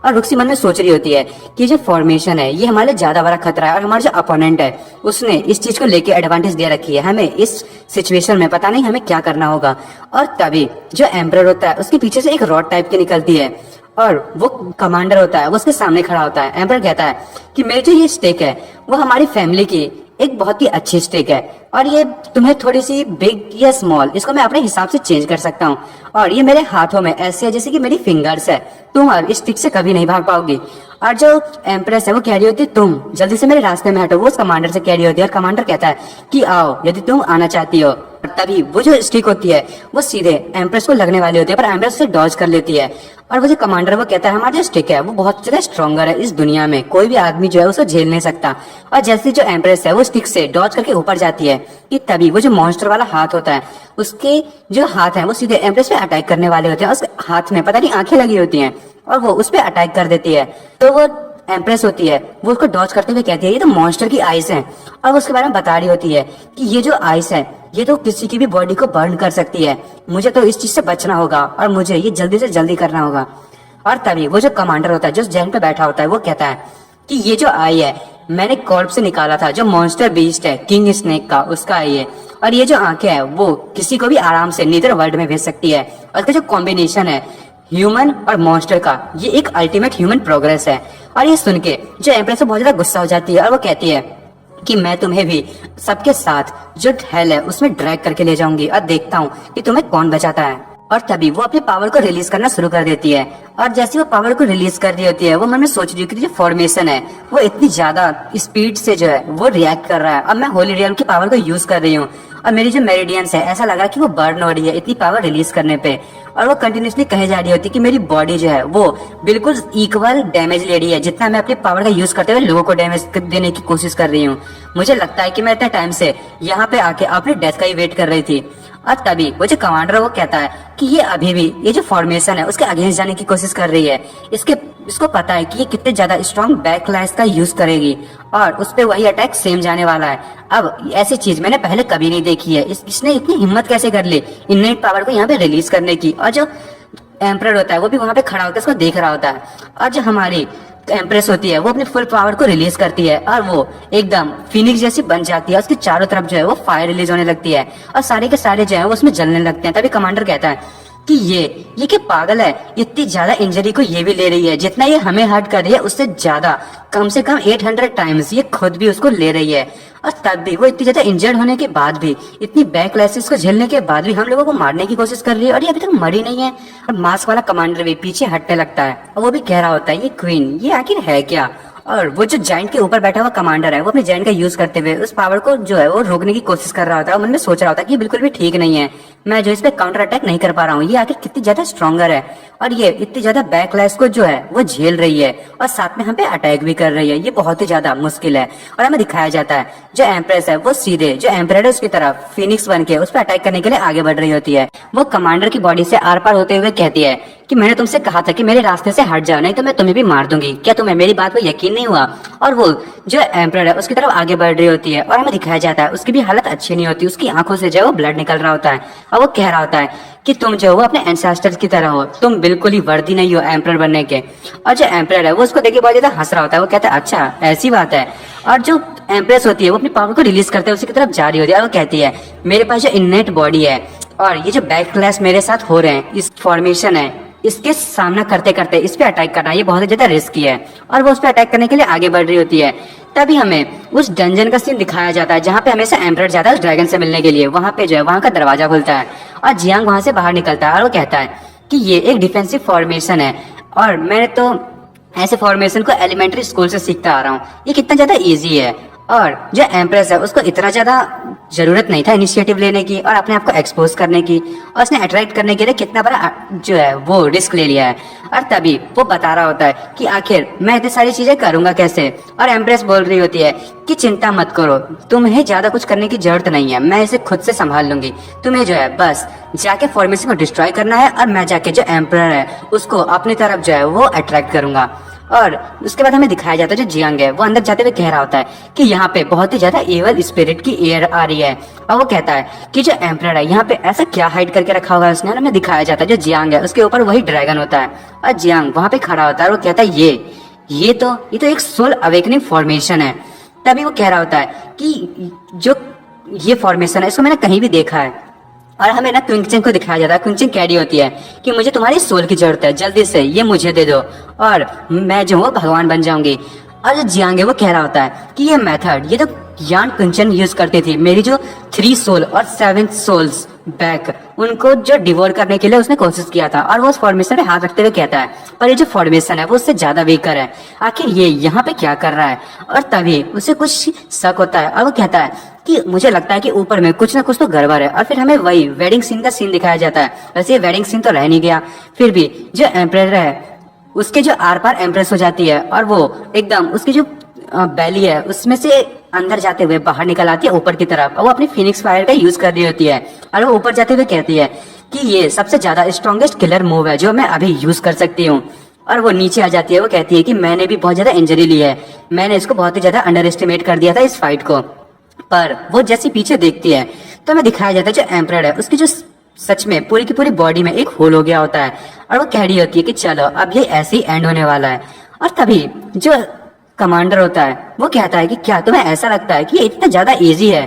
और रुक्सी मन में सोच रही होती है कि जो फॉर्मेशन है ये हमारे लिए ज्यादा बड़ा खतरा है और हमारा जो अपोनेंट है उसने इस चीज को लेके एडवांटेज दे रखी है, हमें इस सिचुएशन में पता नहीं हमें क्या करना होगा। और तभी जो एम्परर होता है उसके पीछे से एक रॉड टाइप की निकलती है और वो कमांडर होता है वो उसके सामने खड़ा होता है। एम्परर कहता है कि मेरी जो ये स्टेक है वो हमारी फैमिली की एक बहुत ही अच्छी स्टेक है और ये तुम्हें थोड़ी सी बिग या स्मॉल, इसको मैं अपने हिसाब से चेंज कर सकता हूँ। और ये मेरे हाथों में ऐसे है जैसे कि मेरी फिंगर्स है, तुम अब इस स्टिक से कभी नहीं भाग पाओगी। और जो एम्प्रेस है वो कह रही होती है तुम जल्दी से मेरे रास्ते में हटो। वो उस कमांडर से कह रही होती है और कमांडर कहता है कि आओ यदि तुम आना चाहती हो। तभी वो जो स्टिक होती है वो सीधे एम्प्रेस को लगने वाली होती है पर एम्प्रेस उसे डॉज कर लेती है। और वो जो कमांडर वो कहता है हमारा जो स्टिक है वो बहुत ज्यादा स्ट्रॉन्गर है, इस दुनिया में कोई भी आदमी जो है उसको झेल नहीं सकता। और जैसे जो एम्प्रेस है वो स्टिक से डॉज करके ऊपर जाती है कि तभी वो जो मॉन्स्टर वाला हाथ होता है उसके जो हाथ है वो सीधे एम्प्रेस पे अटैक करने वाले होते हैं। उसके हाथ में पता नहीं आंखें लगी होती हैं और वो उस पर अटैक कर देती है। तो वो एम्प्रेस होती है वो उसको डॉज करते हुए कहती है ये तो मॉन्स्टर की आइस है। और वो उसके बारे में बता रही होती है कि ये जो आइस है ये तो किसी की भी बॉडी को बर्न कर सकती है, मुझे तो इस चीज से बचना होगा और मुझे ये जल्दी से जल्दी करना होगा। और तभी वो जो कमांडर होता है जो जैन पे बैठा होता है वो कहता है कि ये जो आई है मैंने कॉर्प से निकाला था, जो मॉन्स्टर बीस्ट है किंग स्नेक का उसका आई है। और ये जो आंखें है वो किसी को भी आराम से नीदर वर्ल्ड में भेज सकती है। और इसका जो कॉम्बिनेशन है ह्यूमन और मॉन्स्टर का ये एक अल्टीमेट ह्यूमन प्रोग्रेस है। और ये सुन के जो एम्प्रेस बहुत ज्यादा गुस्सा हो जाती है और वो कहती है कि मैं तुम्हें भी सबके साथ जो हेल है उसमें ड्रैग करके ले जाऊंगी और देखता हूँ कि तुम्हें कौन बचाता है। और तभी वो अपने पावर को रिलीज करना शुरू कर देती है। और जैसे वो पावर को रिलीज कर रही होती है, वो मन में सोच रही है कि जो फॉर्मेशन है वो इतनी ज्यादा स्पीड से जो है वो रिएक्ट कर रहा है। अब मैं होली रियम की पावर को यूज कर रही हूँ और मेरी जो मेरिडियंस है ऐसा लग रहा है कि वो बर्न हो रही है इतनी पावर रिलीज करने पे। और वो कंटिन्यूसली कहे जा रही होती है कि मेरी बॉडी जो है वो बिल्कुल इक्वल डैमेज ले रही है जितना मैं अपनी पावर का यूज करते हुए लोगों को डैमेज देने की कोशिश कर रही हूँ। मुझे लगता है कि मैं इतने टाइम से यहाँ पे आके अपनी डेथ का ही वेट कर रही थी। और तभी वो जो कमांडर है वो कहता है कि ये अभी भी ये जो फॉर्मेशन है उसके अगेंस्ट जाने की कोशिश कर रही है। इसको पता है कि ये कितने ज्यादा स्ट्रॉन्ग बैकलैश का यूज करेगी और उस पे वही अटैक सेम जाने वाला है। अब ऐसी चीज मैंने पहले कभी नहीं देखी है। इसने इतनी हिम्मत कैसे कर ली इननेट पावर को यहाँ पे रिलीज करने की। और जो एम्परर होता है वो भी वहां पे खड़ा होकर उसको देख रहा होता है। और जो हमारी एम्प्रेस होती है वो अपनी फुल पावर को रिलीज करती है और वो एकदम फिनिक्स जैसी बन जाती है। उसके चारों तरफ जो है वो फायर रिलीज होने लगती है और सारे के सारे जो है वो उसमें जलने लगते हैं। तभी कमांडर कहता है कि ये क्या पागल है, इतनी ज्यादा इंजरी को ये भी ले रही है, जितना ये हमें हर्ट कर रही है उससे ज्यादा कम से कम 800 टाइम्स ये खुद भी उसको ले रही है। और तब भी वो इतनी ज्यादा इंजर्ड होने के बाद भी, इतनी बैकलैशेस को झेलने के बाद भी हम लोगों को मारने की कोशिश कर रही है और ये अभी तक मरी नहीं है। और मास्क वाला कमांडर भी पीछे हटने लगता है और वो भी कह रहा होता है ये क्वीन ये आखिर है क्या। और वो जो जाइंट के ऊपर बैठा हुआ कमांडर है वो अपने जाइंट का यूज करते हुए उस पावर को जो है वो रोकने की कोशिश कर रहा होता है। मन में सोच रहा होता है कि बिल्कुल भी ठीक नहीं है, मैं जो इस पे काउंटर अटैक नहीं कर पा रहा हूँ, ये आखिर कितनी ज्यादा स्ट्रॉन्गर है और ये इतनी ज्यादा बैकलैश को जो है वो झेल रही है और साथ में हम पे अटैक भी कर रही है। ये बहुत ही ज्यादा मुश्किल है। और हमें दिखाया जाता है जो एम्प्रेस है वो सीधे जो एम्परर है उसकी तरफ फिनिक्स बन के उस पर अटैक करने के लिए आगे बढ़ रही होती है। वो कमांडर की बॉडी से आर पार होते हुए कहती है कि मैंने तुमसे कहा था कि मेरे रास्ते से हट जाओ नहीं तो मैं तुम्हें भी मार दूंगी, क्या तुम्हें मेरी बात पर यकीन नहीं हुआ। और वो जो एम्परर है उसकी तरफ आगे बढ़ रही होती है और हमें दिखाया जाता है उसकी भी हालत अच्छी नहीं होती, उसकी आंखों से जो है वो ब्लड निकल रहा होता है और वो कह रहा होता है कि तुम जो हो अपने एंसेस्टर्स की तरह हो, तुम बिल्कुल ही वर्दी नहीं हो एम्परर बनने के। और जो एम्परर है वो उसको देख के बहुत ज्यादा हंस रहा होता है। वो कहता है अच्छा ऐसी बात है। और जो एम्प्रेस होती है वो अपनी पावर को रिलीज करते हुए उसी की तरफ जा रही होती है और वो कहती है मेरे पास जो इननेट बॉडी है और ये जो बैकलैश मेरे साथ हो रहे हैं, इस फॉर्मेशन है, इसके सामना करते करते इस पे अटैक करना ये बहुत ही ज्यादा रिस्की है। और वो उस पे अटैक करने के लिए आगे बढ़ रही होती है। तभी हमें उस डंजन का सीन दिखाया जाता है जहाँ पे हमेशा एम्परर जाता है उस ड्रैगन से मिलने के लिए। वहां पे जो है वहां का दरवाजा खुलता है और जियांग वहां से बाहर निकलता है और वो कहता है कि ये एक डिफेंसिव फॉर्मेशन है और मैंने तो ऐसे फॉर्मेशन को एलिमेंट्री स्कूल से सीखता आ रहा हूँ, ये कितना ज्यादा इजी है। और जो एम्प्रेस है उसको इतना ज्यादा जरूरत नहीं था इनिशिएटिव लेने की और अपने आप को एक्सपोज करने की, और उसने अट्रैक्ट करने के लिए कितना बड़ा जो है वो रिस्क ले लिया है। और तभी वो बता रहा होता है कि आखिर मैं इतनी सारी चीजें करूंगा कैसे। और एम्प्रेस बोल रही होती है कि चिंता मत करो, तुम्हें ज्यादा कुछ करने की जरूरत नहीं है, मैं इसे खुद से संभाल लूंगी, तुम्हें जो है बस जाके फॉर्मेशन को डिस्ट्रॉय करना है और मैं जाके जो एम्परर है उसको अपनी तरफ जो है वो अट्रैक्ट करूंगा। और उसके बाद हमें दिखाया जाता है जो जियांग है वो अंदर जाते हुए कह रहा होता है कि यहाँ पे बहुत ही ज्यादा एवल स्पिरिट की एयर आ रही है। और वो कहता है कि जो एम्परर है यहाँ पे ऐसा क्या हाइड करके रखा हुआ है उसने। हमें दिखाया जाता है जो जियांग है उसके ऊपर वही ड्रैगन होता है और जियांग वहां पे खड़ा होता है और वो कहता है ये तो एक सोल अवेकनिंग फॉर्मेशन है। तभी वो कह रहा होता है कि जो ये फॉर्मेशन है इसको मैंने कहीं भी देखा है। और हमें ना क्विंगचिंग को दिखाया जाता है। क्विंगचिंग कह रही होती है कि मुझे तुम्हारी सोल की जरूरत है, जल्दी से ये मुझे दे दो और मैं जो हूँ भगवान बन जाऊंगी। और जो जियांग है वो कह रहा होता है कि ये मेथड ये तो यान कुंचन यूज करती थी, मेरी जो 3 सोल और 7 सोल्स बैक उनको जो डिवोर करने के लिए उसने कोशिश किया था। और वो उस फॉर्मेशन पे हाथ रखते हुए कहता है पर ये जो फॉर्मेशन है वो उससे ज्यादा वीकर है, आखिर ये यहाँ पे क्या कर रहा है। और तभी उसे कुछ शक होता है और वो कहता है कि मुझे लगता है कि ऊपर में कुछ ना कुछ तो गड़बड़ है। और फिर हमें वही वेडिंग सीन का सीन दिखाया जाता है। वैसे ये वेडिंग सीन तो रह नहीं गया, फिर भी जो एम्परर है उसके जो आर पार एम्प्रेस हो जाती है और वो एकदम उसकी जो बैली है उसमें से अंदर जाते हुए बाहर निकल आती है ऊपर की तरफ। और वो अपनी फिनिक्स फायर का यूज कर रही होती है और वो ऊपर जाते हुए कहती है कि ये सबसे ज्यादा स्ट्रॉन्गेस्ट किलर मूव है जो मैं अभी यूज कर सकती हूँ। और वो नीचे आ जाती है, वो कहती है कि मैंने भी बहुत ज्यादा इंजरी ली है, मैंने इसको बहुत ही ज्यादा अंडर एस्टिमेट कर दिया था इस फाइट को। पर वो जैसे पीछे देखती है तो हमें दिखाया जाता है जो एम्परर है उसकी जो सच में पूरी की पूरी बॉडी में एक होल हो गया होता है और वो कह रही होती है कि चलो अब ये ऐसे ही एंड होने वाला है। और तभी जो कमांडर होता है वो कहता है कि क्या तुम्हें ऐसा लगता है कि ये इतना ज्यादा इजी है,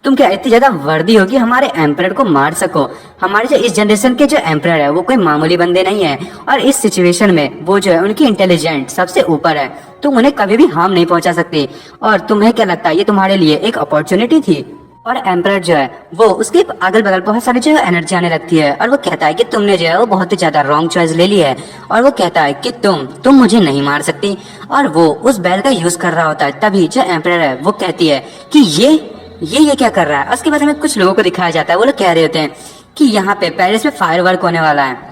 तुम क्या इतनी ज्यादा वर्दी हो कि हमारे एम्परर को मार सको। हमारे जो इस जनरेशन के जो एम्परर है वो कोई मामूली बंदे नहीं है और इस सिचुएशन में वो जो है उनकी इंटेलिजेंट सबसे ऊपर है, तुम उन्हें कभी भी हार्म नहीं पहुंचा सकते। और तुम्हें क्या लगता है ये तुम्हारे लिए एक अपॉर्चुनिटी थी। और एम्परर जो है वो उसके अगल बगल बहुत सारी जो एनर्जी आने लगती है और वो कहता है कि तुमने जो है वो बहुत ही ज्यादा रॉन्ग चॉइस ले ली है। और वो कहता है कि तुम मुझे नहीं मार सकती। और वो उस बैल का यूज कर रहा होता है। तभी जो एम्परर है वो कहती है कि ये क्या कर रहा है। उसके बाद हमें कुछ लोगों को दिखाया जाता है। वो लोग कह रहे होते हैं कि यहाँ पे पेरिस में फायर वर्क होने वाला है।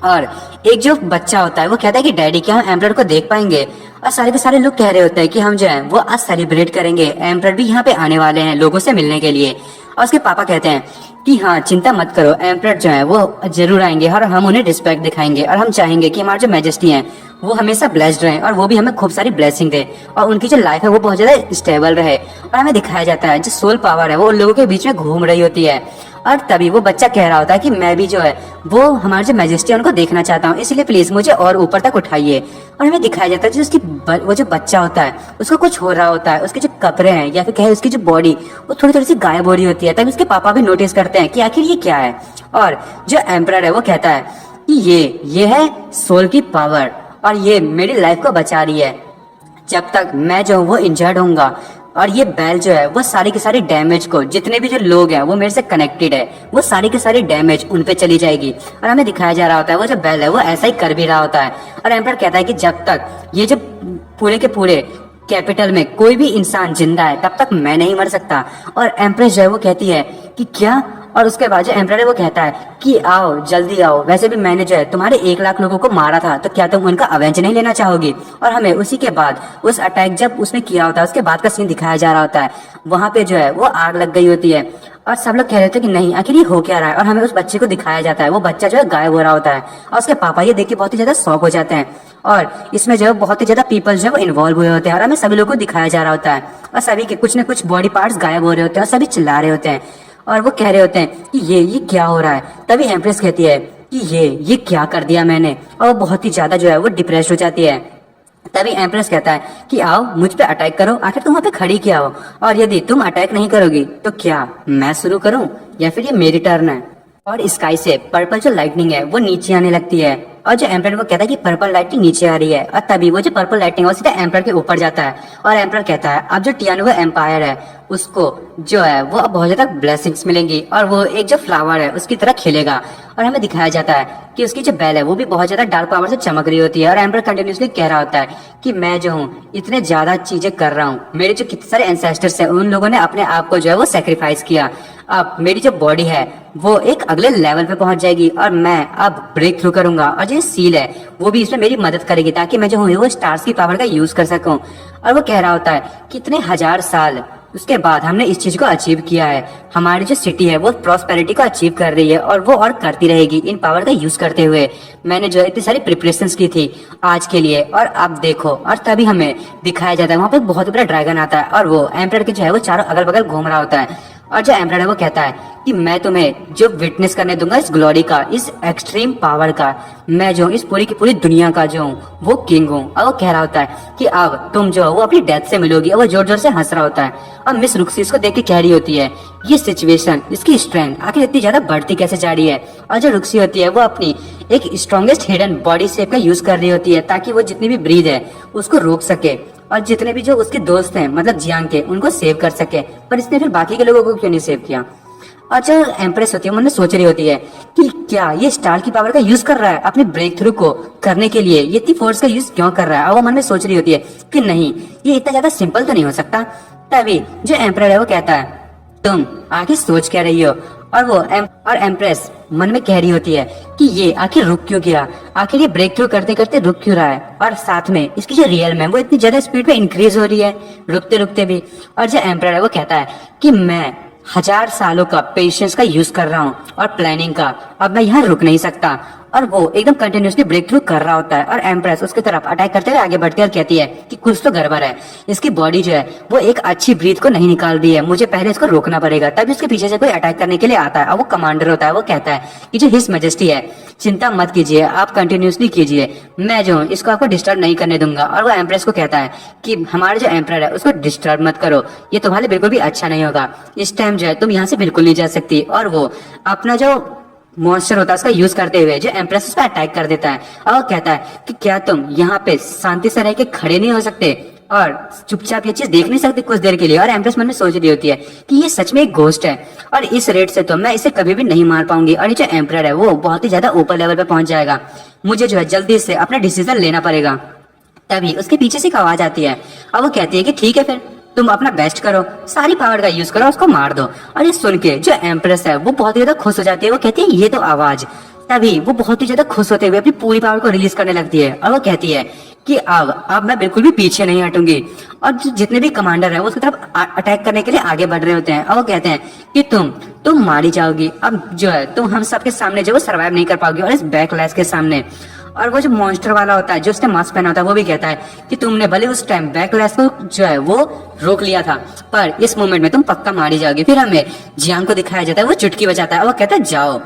और एक जो बच्चा होता है वो कहता है कि डैडी क्या हम एम्परर को देख पाएंगे। और सारे के सारे लोग कह रहे होते हैं कि हम जो है वो आज सेलिब्रेट करेंगे, एम्परर भी यहाँ पे आने वाले हैं लोगों से मिलने के लिए। और उसके पापा कहते हैं कि हाँ चिंता मत करो, एम्परर जो है वो जरूर आएंगे और हम उन्हें रिस्पेक्ट दिखाएंगे और हम चाहेंगे कि हमारे जो मैजेस्टी हैं वो हमेशा ब्लेस्ड रहे और वो भी हमें खूब सारी ब्लेसिंग दे और उनकी जो लाइफ है वो बहुत ज्यादा स्टेबल रहे। और हमें दिखाया जाता है जो सोल पावर है वो उन लोगों के बीच में घूम रही होती है। और तभी वो बच्चा कह रहा होता है कि मैं भी जो है वो हमारे जो मैजेस्टी है उनको देखना चाहता हूँ, इसलिए प्लीज मुझे और ऊपर तक उठाइए। और हमें दिखाया जाता है जो वो जो बच्चा होता है उसको कुछ हो रहा होता है, उसके जो कपड़े हैं या फिर कहे उसकी जो बॉडी वो थोड़ी थोड़ी सी गायब हो रही होती है। तभी उसके पापा भी नोटिस करते हैं कि आखिर ये क्या है। और जो एम्परर है वो कहता है कि ये है सोल की पावर और ये मेरी लाइफ को बचा रही है। जब तक मैं जो हूँ वो इंजर्ड होऊंगा और ये बैल जो है वो सारी की सारी डैमेज को, जितने भी जो लोग हैं वो मेरे से कनेक्टेड है, वो सारी की सारी डैमेज उन पे चली जाएगी। और हमें दिखाया जा रहा होता है वो जो बैल है वो ऐसा ही कर भी रहा होता है। और एम्परर कहता है कि जब तक ये जो पूरे के पूरे कैपिटल में कोई भी इंसान जिंदा है तब तक मैं नहीं मर सकता। और एम्प्रेस जो है वो कहती है कि क्या। और उसके बाद जो एम्परर है वो कहता है कि आओ जल्दी आओ, वैसे भी मैंने जो है तुम्हारे 1 लाख लोगों को मारा था तो क्या तुम उनका अवेंज नहीं लेना चाहोगी। और हमें उसी के बाद उस अटैक जब उसने किया होता है उसके बाद का सीन दिखाया जा रहा होता है। वहां पे जो है वो आग लग गई होती है और सब लोग कह रहे थे कि नहीं आखिर ये हो क्या रहा है। और हमें उस बच्चे को दिखाया जाता है, वो बच्चा जो है गायब हो रहा होता है और उसके पापा ये देख के बहुत ही ज्यादा शॉक हो जाते हैं। और इसमें जो है बहुत ही ज्यादा पीपल जो है वो इन्वॉल्व हुए होते हैं और हमें सभी लोगों को दिखाया जा रहा होता है और सभी के कुछ न कुछ बॉडी पार्ट्स गायब हो रहे होते हैं और सभी चिल्ला रहे होते हैं और वो कह रहे होते हैं कि ये क्या हो रहा है। तभी एम्प्रेस कहती है कि ये क्या कर दिया मैंने। और वो बहुत ही ज्यादा जो है वो डिप्रेस हो जाती है। तभी एम्प्रेस कहता है कि आओ मुझ पे अटैक करो, आखिर तुम वहां पे खड़ी क्या हो, और यदि तुम अटैक नहीं करोगी तो क्या मैं शुरू करूं या फिर ये मेरी टर्न है। और स्काई से पर्पल जो लाइटनिंग है वो नीचे आने लगती है और जो एम्परर वो कहता है कि पर्पल लाइटनिंग नीचे आ रही है। और तभी वो जो पर्पल लाइटनिंग है वो सीधा एम्परर के ऊपर जाता है और एम्परर कहता है अब जो टियानो एम्पायर है उसको जो है वो अब बहुत ज्यादा ब्लेसिंग्स मिलेंगी और वो एक जो फ्लावर है उसकी तरह खिलेगा। और हमें दिखाया जाता है कि उसकी जो बेल है वो भी बहुत ज्यादा डार्क पावर से चमक रही होती है और एम्परर कंटिन्यूसली कह रहा होता है कि मैं जो हूँ इतने ज्यादा चीजें कर रहा हूँ, मेरे जो कितने सारे एंसेस्टर्स हैं उन लोगों ने अपने आप को जो है वो सेक्रीफाइस किया। अब मेरी जो बॉडी है वो एक अगले लेवल पे पहुंच जाएगी और मैं अब ब्रेक थ्रू करूंगा और जो सील है वो भी इसमें मेरी मदद करेगी ताकि मैं जो हूँ वो स्टार्स की पावर का यूज कर सकूं। और वो कह रहा होता है कितने हजार साल उसके बाद हमने इस चीज को अचीव किया है, हमारी जो सिटी है वो प्रॉस्पेरिटी को अचीव कर रही है और वो और करती रहेगी इन पावर का यूज करते हुए। मैंने जो है इतनी सारी प्रिपरेशंस की थी आज के लिए और अब देखो। और तभी हमें दिखाया जाता है वहां पे बहुत बड़ा ड्रैगन आता है और वो एम्परर के जो है वो चारों अगल बगल घूम रहा होता है। और जो एम्परर है वो कहता है कि मैं तुम्हें जो विटनेस करने दूंगा इस ग्लोरी का, इस एक्सट्रीम पावर का, मैं जो इस पूरी की पूरी दुनिया का जो हूँ वो किंग हूँ। और वो कह रहा होता है कि अब तुम जो वो अपनी डेथ से मिलोगी। और वो जोर जोर से हंस रहा होता है और मिस रुक्सी इसको देख के कह रही होती है ये सिचुएशन, इसकी स्ट्रेंथ आखिर इतनी ज्यादा बढ़ती कैसे जा रही है। और जो रुक्सी होती है वो अपनी एक स्ट्रॉन्गेस्ट हिडन बॉडी शेप का यूज कर रही होती है ताकि वो जितनी भी ब्रीद है उसको रोक सके और जितने भी जो उसके दोस्त हैं मतलब जियांग के उनको सेव कर सके। पर इसने फिर बाकी के लोगों को क्यों नहीं सेव किया। और जो एम्प्रेस होती है मन में सोच रही होती है कि क्या ये स्टार की पावर का यूज कर रहा है अपने ब्रेक थ्रू को करने के लिए, ये इतनी फोर्स का यूज क्यों कर रहा है। और वो मन में सोच रही होती है कि नहीं ये इतना ज्यादा सिंपल तो नहीं हो सकता। तभी जो एम्परर है वो कहता है तुम आखिर सोच क्या रही हो। और वो एम्प्रेस मन में कह रही होती है कि ये आखिर रुक क्यों गया, आखिर ये ब्रेक थ्रू करते करते रुक क्यों रहा है। और साथ में इसकी जो रियल में वो इतनी ज्यादा स्पीड पे इंक्रीज हो रही है रुकते रुकते भी। और जो एम्परर है वो कहता है कि मैं 1000 सालों का पेशेंस का यूज कर रहा हूँ और प्लानिंग का, अब मैं यहाँ रुक नहीं सकता। और वो एकदम कंटिन्यूसली ब्रेक थ्रू कर रहा होता है और एम्प्रेस उसकी तरफ अटैक करते हुए आगे बढ़ती है और कहती है कि कुछ तो गड़बड़ है, इसकी बॉडी जो है वो एक अच्छी ब्रीथ को नहीं निकाल रही है, मुझे पहले इसको रोकना पड़ेगा। तभी उसके पीछे से कोई अटैक करने के लिए आता है और वो कमांडर होता है। वो कहता है कि जो हिज मैजेस्टी है चिंता मत कीजिए, आप कंटिन्यूसली कीजिए, मैं जो हूँ इसको आपको डिस्टर्ब नहीं करने दूंगा। और वो एम्प्रेस को कहता है कि हमारे जो एम्परर है उसको डिस्टर्ब मत करो, ये तुम्हारे बिल्कुल भी अच्छा नहीं होगा, इस टाइम जो है तुम यहाँ से बिल्कुल नहीं जा सकती। और वो अपना जो मॉन्स्टर होता है उसका यूज करते हुए जो एम्प्रेस उस पर अटैक कर देता है और कहता है कि क्या तुम यहाँ पे शांति से रह के खड़े नहीं हो सकते। और चुपचाप ये चीज देख नहीं सकती कुछ देर के लिए। और एम्प्रेस मन में सोच रही होती है कि ये सच में एक घोस्ट है और इस रेट से तो मैं इसे कभी भी नहीं मार पाऊंगी और ये जो एम्परर है वो बहुत ही ज्यादा ऊपर लेवल पे पहुंच जाएगा, मुझे जो है जल्दी से अपना डिसीजन लेना पड़ेगा। तभी उसके पीछे से एक आवाज आती है और वो कहती है कि ठीक है फिर तुम अपना बेस्ट करो, सारी पावर का यूज करो, उसको मार दो। और ये सुन के जो एम्प्रेस है वो बहुत ही ज्यादा खुश हो जाती है। वो कहती है ये तो आवाज। तभी वो बहुत ही ज्यादा खुश होते हुए अपनी पूरी पावर को रिलीज करने लगती है और वो कहती है कि अब मैं बिल्कुल भी पीछे नहीं हटूंगी। और जितने भी कमांडर हैं वो उसकी तरफ अटैक करने के लिए आगे बढ़ रहे होते हैं और वो कहते हैं कि तुम मारी जाओगी, अब जो है तुम हम सबके सामने जो वो सर्वाइव नहीं कर पाओगी और इस बैकलैश के सामने। और वो जो मॉन्स्टर वाला होता है जो उसने मास्क पहना होता है वो भी कहता है कि तुमने भले उस टाइम बैकलैश को जो है वो रोक लिया था पर इस मोमेंट में तुम पक्का मारी जाओगी। फिर हमें जियांग को दिखाया जाता है, वो चुटकी बजाता है और वो कहता है जाओ।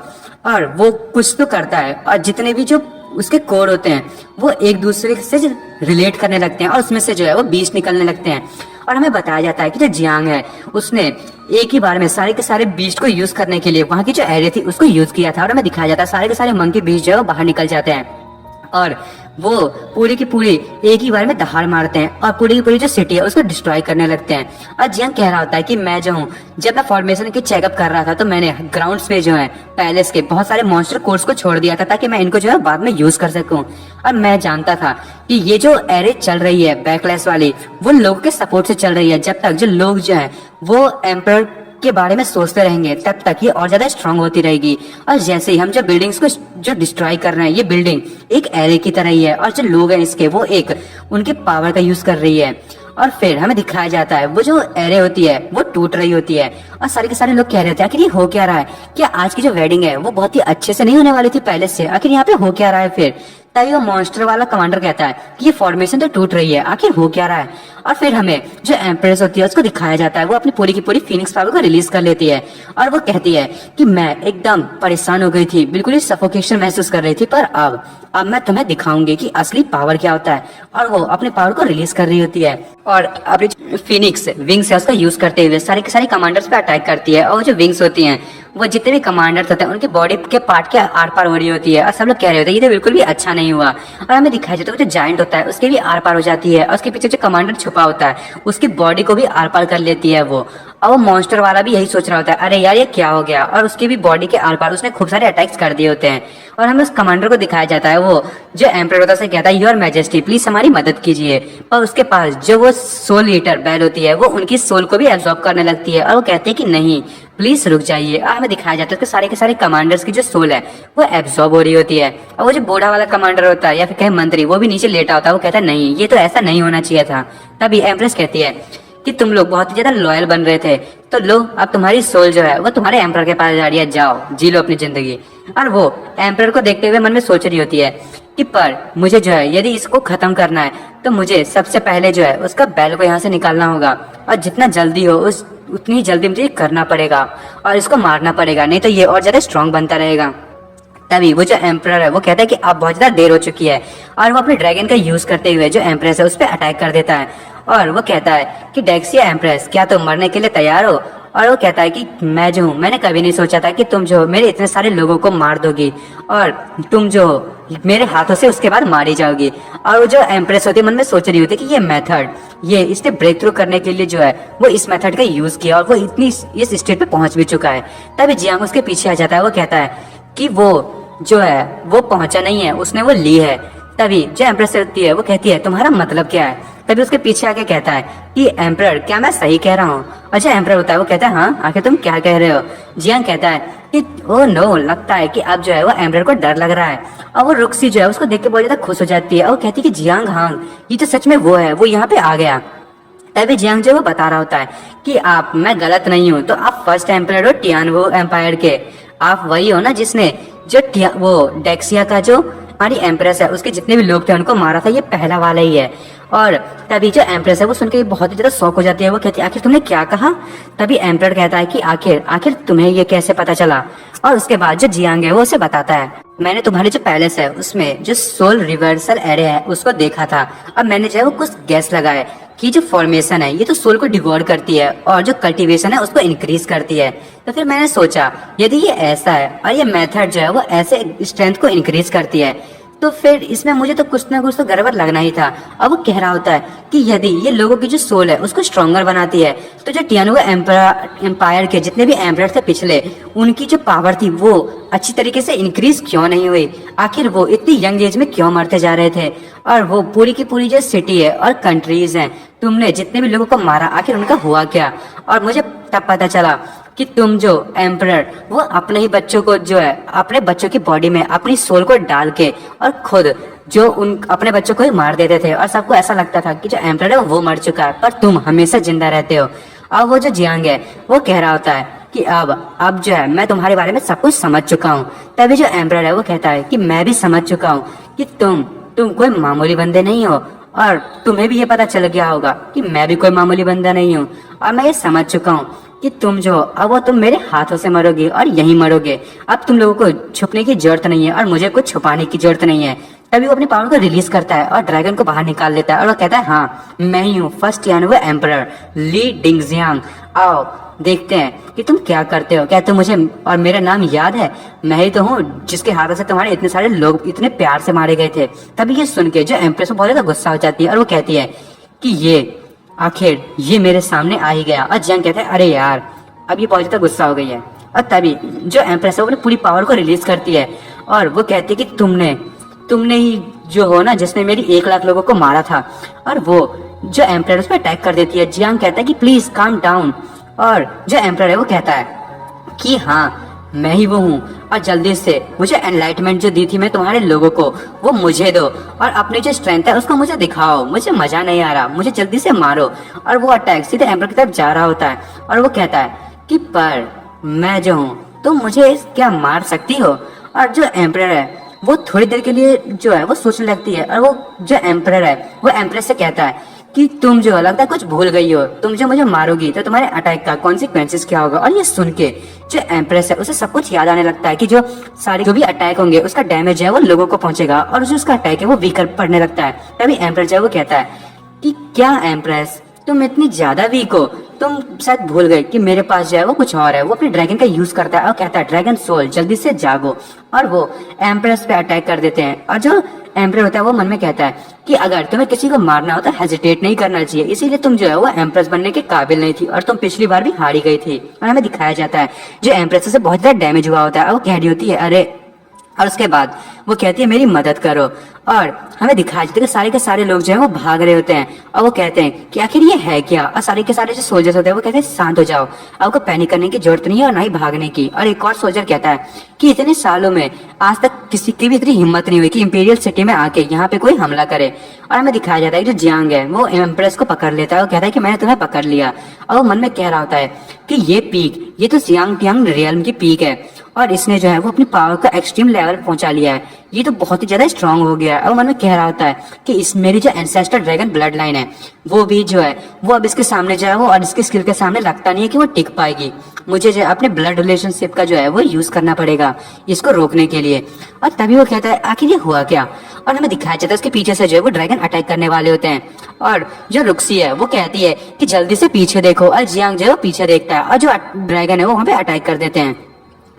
और वो कुछ तो करता है और जितने भी जो उसके कोड होते हैं वो एक दूसरे से रिलेट करने लगते हैं और उसमें से जो है वो बीज निकलने लगते हैं। और हमें बताया जाता है कि जो जियांग है उसने एक ही बार में सारे के सारे बीज को यूज करने के लिए वहां की जो एरिया थी उसको यूज किया था। और हमें दिखाया जाता है सारे के सारे मंकी बीज जो है वो बाहर निकल जाते हैं और वो पूरी की पूरी एक ही बार में दहाड़ मारते हैं और पूरी की पूरी जो सिटी है उसको डिस्ट्रॉय करने लगते हैं। और जियांग कह रहा होता है कि मैं जो हूँ जब मैं फॉर्मेशन की चेकअप कर रहा था तो मैंने ग्राउंड्स पे जो है पैलेस के बहुत सारे मॉन्स्टर कोर्स को छोड़ दिया था ताकि मैं इनको जो है बाद में यूज कर सकूं। और मैं जानता था कि ये जो एरे चल रही है बैकलैश वाली वो लोगों के सपोर्ट से चल रही है, जब तक जो लोग जो है वो एम्परर के बारे में सोचते रहेंगे तब तक ये और ज्यादा स्ट्रांग होती रहेगी। और जैसे ही हम जो बिल्डिंग्स को जो डिस्ट्रॉय कर रहे हैं, ये बिल्डिंग एक एरे की तरह ही है और जो लोग हैं इसके वो एक उनके पावर का यूज कर रही है। और फिर हमें दिखाया जाता है वो जो एरे होती है वो टूट रही होती है और सारे के सारे लोग कह रहे थे आखिर ये हो क्या रहा है, क्या आज की जो वेडिंग है वो बहुत ही अच्छे से नहीं होने वाली थी पहले से, आखिर यहाँ पे हो क्या रहा है। फिर तभी वो मॉन्स्टर वाला कमांडर कहता है कि ये फॉर्मेशन तो टूट रही है, आखिर हो क्या रहा है। और फिर हमें जो एम्प्रेस होती है उसको दिखाया जाता है वो अपनी पूरी की पूरी फीनिक्स पावर को रिलीज कर लेती है और वो कहती है कि मैं एकदम परेशान हो गई थी, बिल्कुल ही सफोकेशन महसूस कर रही थी, पर अब मैं तुम्हें दिखाऊंगी कि असली पावर क्या होता है। और वो अपने पावर को रिलीज कर रही होती है और अपनी फिनिक्स विंग्स है उसका यूज करते हुए सारे के सारे कमांडर्स पे अटैक करती है। और जो विंग्स होती हैं वो जितने भी कमांडर्स होते हैं उनके बॉडी के पार्ट के आर पार हो रही होती है और सब लोग कह रहे होते हैं ये तो बिल्कुल भी अच्छा नहीं हुआ। और हमें दिखाया जाता है जो जायंट होता है उसके भी आर पार हो जाती है और उसके पीछे जो कमांडर छुपा होता है उसकी बॉडी को भी आर पार कर लेती है वो। और वो मॉन्स्टर वाला भी यही सोच रहा होता है अरे यार ये क्या हो गया, और उसकी भी बॉडी के आर पार उसने खूब सारे अटैक्स कर दिए होते हैं। और हमें उस कमांडर को दिखाया जाता है वो जो एम्परर होता है से कहता है योर मैजेस्टी प्लीज हमारी मदद कीजिए। और उसके पास जो वो सोल ईटर बैल होती है वो उनकी सोल को भी एब्जॉर्ब करने लगती है और वो कहते हैं कि नहीं प्लीज रुक जाइए। और हमें दिखाया जाता है उसके सारे कमांडर्स की जो सोल है वो एब्जॉर्ब हो रही होती है। और वो जो बूढ़ा वाला कमांडर होता है या फिर कहे मंत्री वो भी नीचे लेटा होता है, वो कहता है नहीं ये तो ऐसा नहीं होना चाहिए था। तभी एम्प्रेस कहती है कि तुम लोग बहुत ही ज्यादा लॉयल बन रहे थे तो लो अब तुम्हारी सोल जो है वो तुम्हारे एम्परर के पास जा रही है, जाओ जी लो अपनी जिंदगी। और वो एम्परर को देखते हुए मन में सोच रही होती है कि पर मुझे जो है यदि इसको खत्म करना है तो मुझे सबसे पहले जो है उसका बैल को यहाँ से निकालना होगा और जितना जल्दी हो उतनी जल्दी मुझे करना पड़ेगा और इसको मारना पड़ेगा, नहीं तो ये और ज्यादा स्ट्रांग बनता रहेगा। तभी वो जो एम्परर है वो कहता है कि अब बहुत ज्यादा देर हो चुकी है और वो अपने ड्रैगन का यूज करते हुए जो एम्प्रेस है उस पर अटैक कर देता है। और वो कहता है कि डेक्सिया एम्प्रेस क्या तुम मरने के लिए तैयार हो। और वो कहता है कि मैं जो हूँ मैंने कभी नहीं सोचा था कि तुम जो मेरे इतने सारे लोगों को मार दोगी और तुम जो मेरे हाथों से उसके बाद मारी जाओगी। और वो जो एम्प्रेस होती है मन में सोच रही होती है कि ये मेथड ये इसने ब्रेक थ्रू करने के लिए जो है वो इस मेथड का यूज किया और वो इतनी इस स्टेट पे पहुंच भी चुका है। तभी जियांग उसके पीछे आ जाता है, वो कहता है कि वो जो है वो पहुंचा नहीं है, उसने वो ली है। तभी जो एम्प्रेस होती है वो कहती है तुम्हारा मतलब क्या है। तभी उसके पीछे आके कहता है कि एम्परर क्या मैं सही कह रहा हूँ। अच्छा एम्परर होता है वो कहता है हाँ आखिर तुम क्या कह रहे हो। जियांग कहता है कि ओ नो लगता है कि अब जो है वो एम्परर को डर लग रहा है। और वो रुक्सी जो है उसको देख के बहुत ज्यादा खुश हो जाती है और वो कहती है कि जियांग हाँ ये तो सच में वो है, वो यहाँ पे आ गया। तभी जियांग जो वो बता रहा होता है कि आप मैं गलत नहीं हूँ, तो आप फर्स्ट एम्परर हो टियानवो एम्पायर के, आप वही हो ना जिसने जो वो डेक्सिया का जो हमारी एम्प्रेस है उसके जितने भी लोग थे उनको मारा था, ये पहला वाला ही है। और तभी जो एम्प्रेस है वो सुनकर बहुत ही ज्यादा शौक हो जाती है, वो कहती है आखिर तुमने क्या कहा। तभी एम्परर कहता है कि आखिर तुम्हें ये कैसे पता चला। और उसके बाद जो जियांग है वो उसे बताता है मैंने तुम्हारे जो पैलेस है उसमें जो सोल रिवर्सल एरे है उसको देखा था। अब मैंने जो है वो कुछ गैस लगाए कि जो फॉर्मेशन है ये तो सोल को डिवोर करती है और जो कल्टीवेशन है उसको इंक्रीज करती है। तो फिर मैंने सोचा यदि ये ऐसा है और ये मेथड जो है वो ऐसे स्ट्रेंथ को इंक्रीज करती है तो फिर इसमें मुझे तो कुछ ना कुछ तो गड़बड़ लगना ही था। अब वो कह रहा होता है कि यदि ये लोगों की जो सोल है उसको स्ट्रॉन्गर बनाती है, तो जो टियानुआ एम्पायर के जितने भी एम्परर थे पिछले, उनकी जो पावर थी वो अच्छी तरीके से इंक्रीज क्यों नहीं हुई? आखिर वो इतनी यंग एज में क्यों मरते जा रहे थे? और वो पूरी की पूरी जो सिटी है और कंट्रीज हैं, तुमने जितने भी लोगों को मारा, आखिर उनका हुआ क्या? और मुझे तब पता चला कि तुम जो एम्परर, वो अपने ही बच्चों को जो है, अपने बच्चों की बॉडी में अपनी सोल को डाल के और खुद जो उन अपने बच्चों को ही मार देते थे, और सबको ऐसा लगता था कि जो एम्परर है वो मर चुका है, पर तुम हमेशा जिंदा रहते हो। अब वो जो जियांग है वो कह रहा होता है कि अब जो है मैं तुम्हारे बारे में सब कुछ समझ चुका हूँ। तभी जो एम्परर है वो कहता है कि मैं भी समझ चुका हूँ कि तुम कोई मामूली बंदे नहीं हो, और तुम्हें भी ये पता चल गया होगा कि मैं भी कोई मामूली बंदा नहीं हूँ। और मैं ये समझ चुका हूँ कि तुम जो अब वो तुम मेरे हाथों से मरोगे और यहीं मरोगे। अब तुम लोगों को छुपने की जरूरत नहीं है और मुझे कुछ छुपाने की जरूरत नहीं है। तभी वो अपनी पावर को रिलीज करता है और ड्रैगन को बाहर निकाल लेता है और वो कहता है, हाँ मैं ही हूँ फर्स्ट टियानुआ एम्परर ली डिंगजियांग। आओ देखते हैं कि तुम क्या करते हो। क्या तुम मुझे और मेरा नाम याद है? मैं ही तो हूँ जिसके हाथों से तुम्हारे इतने सारे लोग इतने प्यार से मारे गए थे। तभी ये सुन के जो एम्प्रेस बहुत ज्यादा गुस्सा हो जाती है और वो कहती है कि ये आखिर ये मेरे सामने आ ही गया। और जियांग कहता है, अरे यार अब ये बहुत ज्यादा गुस्सा हो गई है। और तभी जो एम्प्रेस है वो अपनी पूरी पावर को रिलीज करती है और वो कहती है कि तुमने ही जो हो ना जिसने मेरी 1 लाख लोगों को मारा था। और वो जो एम्परर उस पर अटैक कर देती है। जियांग कहता है कि प्लीज काम डाउन। और जो एम्परर है वो कहता है कि हाँ मैं ही वो हूँ, और जल्दी से मुझे एनलाइटमेंट जो दी थी मैं तुम्हारे लोगों को, वो मुझे दो और अपनी जो स्ट्रेंथ है उसको मुझे दिखाओ। मुझे मजा नहीं आ रहा, मुझे जल्दी से मारो। और वो अटैक सीधे एम्परर की तरफ जा रहा होता है और वो कहता है कि पर मैं जो हूँ तुम मुझे क्या मार सकती हो? और जो एम्परर है वो थोड़ी देर के लिए जो है वो सोचने लगती है और वो जो एम्परर है वो एम्प्रेस से कहता है कि तुम जो लगता है कुछ भूल गई हो, तुम जो मुझे मारोगी तो तुम्हारे अटैक का कॉन्सिक्वेंसेस क्या होगा। और ये सुन के जो एम्प्रेस है उसे सब कुछ याद आने लगता है कि जो सारे जो भी अटैक होंगे उसका डैमेज है वो लोगों को पहुंचेगा और जो उसका अटैक है वो वीकर पड़ने लगता है। तभी एम्प्रेस जो वो कहता है कि क्या एम्प्रेस तुम इतनी ज्यादा वीक हो? तुम शायद भूल गए कि मेरे पास जो है वो कुछ और है। वो अपने ड्रैगन का यूज करता है और कहता है, ड्रैगन सोल जल्दी से जागो। और वो एम्प्रेस पे अटैक कर देते हैं। और जो एम्परर होता है वो मन में कहता है कि अगर तुम्हें किसी को मारना हो तो हेजिटेट नहीं करना चाहिए, इसीलिए तुम जो है वो एम्प्रेस बनने के काबिल नहीं थी और तुम पिछली बार भी हारी गई थी। और हमें दिखाया जाता है जो एम्प्रेस से बहुत ज्यादा डैमेज हुआ होता है और वो कह रही होती है अरे, और उसके बाद वो कहती है मेरी मदद करो। और हमें दिखाया जाता है कि सारे के सारे लोग जो है वो भाग रहे होते हैं और वो कहते हैं कि आखिर ये है क्या। और सारे के सारे जो सोल्जर्स होते हैं वो कहते हैं शांत हो जाओ, आपको पैनिक करने की जरूरत नहीं है और ना ही भागने की। और एक और सोल्जर कहता है कि इतने सालों में आज तक किसी की भी इतनी हिम्मत नहीं हुई कि इंपीरियल सिटी में आके यहाँ पे कोई हमला करे। और हमें दिखाया जाता है कि जो जियांग है वो एम्प्रेस को पकड़ लेता है और कहता है कि मैंने तुम्हें पकड़ लिया। और वो मन में कह रहा होता है कि ये पीक, ये तो जियांग टियांग रियल्म की पीक है और इसने जो है वो अपनी पावर का एक्सट्रीम लेवल पहुंचा लिया है, ये तो बहुत ही ज्यादा स्ट्रांग हो गया है। और मन में कह रहा होता है कि इस मेरी जो एंसेस्टर ड्रैगन ब्लड लाइन है वो भी जो है वो अब इसके सामने जो है वो और इसके स्किल के सामने लगता नहीं है कि वो टिक पाएगी। मुझे जो है अपने ब्लड रिलेशनशिप का जो है वो यूज करना पड़ेगा इसको रोकने के लिए। और तभी वो कहता है आखिर ये हुआ क्या। और हमें दिखाया जाता है उसके पीछे से जो है वो ड्रैगन अटैक करने वाले होते हैं और जो रुक्सी है वो कहती है कि जल्दी से पीछे देखो। और जियांग जो है वो पीछे देखता है और जो ड्रैगन है वो वहां पे अटैक कर देते हैं।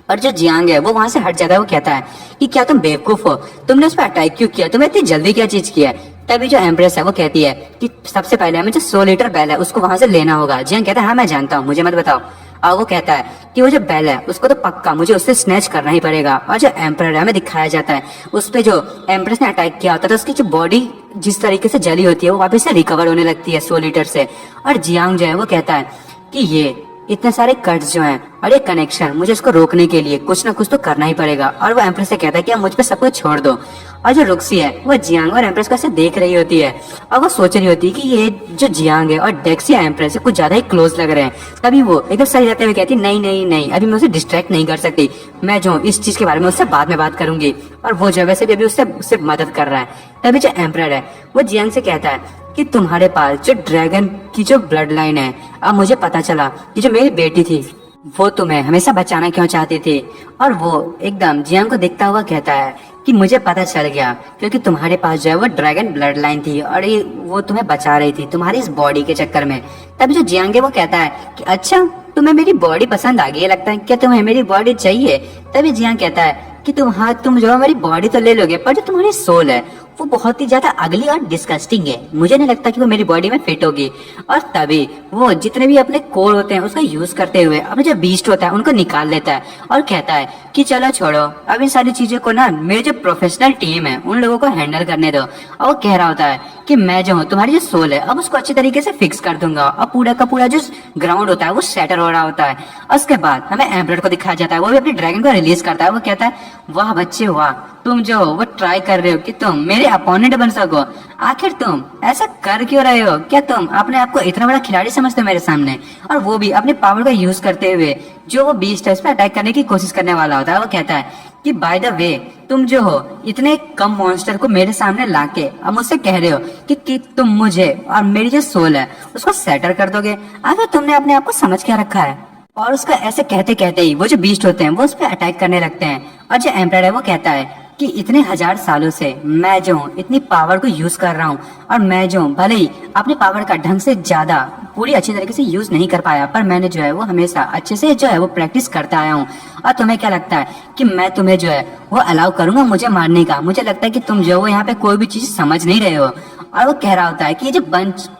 और जो जियांग है वो वहां से हट जाता है। वो कहता है कि क्या तुम बेवकूफ हो, तुमने उस पर अटैक क्यों किया, तुम्हें इतनी जल्दी क्या चीज किया है। तभी जो एम्प्रेस है वो कहती है कि सबसे पहले हमें जो 100 लीटर बैल है उसको वहां से लेना होगा। जियांग कहता है हाँ मैं जानता हूँ, मुझे मत बताओ। और वो कहता है कि वो जो बैल है उसको तो पक्का मुझे उससे स्नैच करना ही पड़ेगा। और जो एम्परर है हमें दिखाया जाता है उस पे जो एम्प्रेस ने अटैक किया होता है तो उसकी जो बॉडी जिस तरीके से जली होती है वो वापस से रिकवर होने लगती है 100 लीटर से। और जियांग जो है वो कहता है कि ये इतने सारे कट्स जो हैं और ये कनेक्शन, मुझे इसको रोकने के लिए कुछ ना कुछ तो करना ही पड़ेगा। और वो एम्प्रेस से कहता है कि अब मुझ पे सब कुछ छोड़ दो। और जो रुक्सी है वो जियांग और एम्प्रेस को ऐसे देख रही होती है और वो सोच रही होती है कि ये जो जियांग है और डेक्सी एम्प्रेस है कुछ ज्यादा ही क्लोज लग रहे हैं। तभी वो एकदम सही रहते हुए कहती है नहीं नहीं नहीं, अभी मैं उसे डिस्ट्रैक्ट नहीं कर सकती, मैं जो इस चीज के बारे में उससे बाद में बात करूंगी। और वो जो वैसे भी अभी उससे मदद कर रहा है। तभी जो एम्परर है वो जियांग से कहता है कि तुम्हारे पास जो ड्रैगन की जो ब्लड लाइन है, अब मुझे पता चला कि जो मेरी बेटी थी वो तुम्हें हमेशा बचाना क्यों चाहती थी। और वो एकदम जियांग को देखता हुआ कहता है कि मुझे पता चल गया क्योंकि तुम्हारे पास जो है वो ड्रैगन ब्लड लाइन थी और ये वो तुम्हें बचा रही थी तुम्हारी इस बॉडी के चक्कर में। तभी जो जियांग है वो कहता है कि अच्छा तुम्हें मेरी बॉडी पसंद आ गई है लगता है, क्या तुम्हें मेरी बॉडी चाहिए। तभी जियांग कहता है कि तुम जो हमारी बॉडी तो ले लोगे, पर जो तुम्हारी सोल है वो बहुत ही ज्यादा अगली और डिस्गस्टिंग है, मुझे नहीं लगता कि वो मेरी बॉडी में फिट होगी। और तभी वो जितने भी अपने कोर होते हैं उसका यूज करते हुए अपने जो बीस्ट होता है उनको निकाल लेता है और कहता है कि चलो छोड़ो, अब इन सारी चीजों को ना मेरे जो प्रोफेशनल टीम है उन लोगों को हैंडल करने दो। और वो कह रहा होता है कि मैं जो हूँ तुम्हारी जो सोल है अब उसको अच्छी तरीके से फिक्स कर दूंगा। और पूरा का पूरा जो ग्राउंड होता है वो शैटर हो रहा होता है। और उसके बाद हमें एम्परर को दिखाया जाता है, वो भी अपने ड्रैगन को रिलीज करता है। वो कहता है वाह बच्चे वाह, तुम जो वो ट्राई कर रहे हो कि तुम मेरे अपोनेंट बन सको, आखिर तुम ऐसा कर क्यों रहे हो? क्या तुम अपने आप को इतना बड़ा खिलाड़ी समझते हो मेरे सामने? और वो भी अपने पावर का यूज करते हुए जो वो बीस्ट है उस पर अटैक करने की कोशिश करने वाला होता है। वो कहता है कि बाय द वे तुम जो हो इतने कम मॉन्स्टर को मेरे सामने लाके अब मुझसे कह रहे हो कि तुम मुझे और मेरी जो सोल है उसको सेटल कर दोगे, आखिर तुमने अपने आप को समझ क्या रखा है? और उसका ऐसे कहते कहते ही वो जो बीस्ट होते हैं वो उस पर अटैक करने लगते हैं। और जो एम्परर है वो कहता है कि इतने हजार सालों से मैं जो हूँ इतनी पावर को यूज कर रहा हूँ, और मैं जो भले ही अपने पावर का ढंग से ज्यादा पूरी अच्छी तरीके से यूज नहीं कर पाया, पर मैंने जो है वो हमेशा अच्छे से जो है वो प्रैक्टिस करता आया हूँ। और तुम्हें क्या लगता है कि मैं तुम्हें जो है वो अलाउ करूंगा मुझे मारने का? मुझे लगता है कि तुम जो है यहाँ पे कोई भी चीज समझ नहीं रहे हो। और वो कह रहा होता है कि ये जो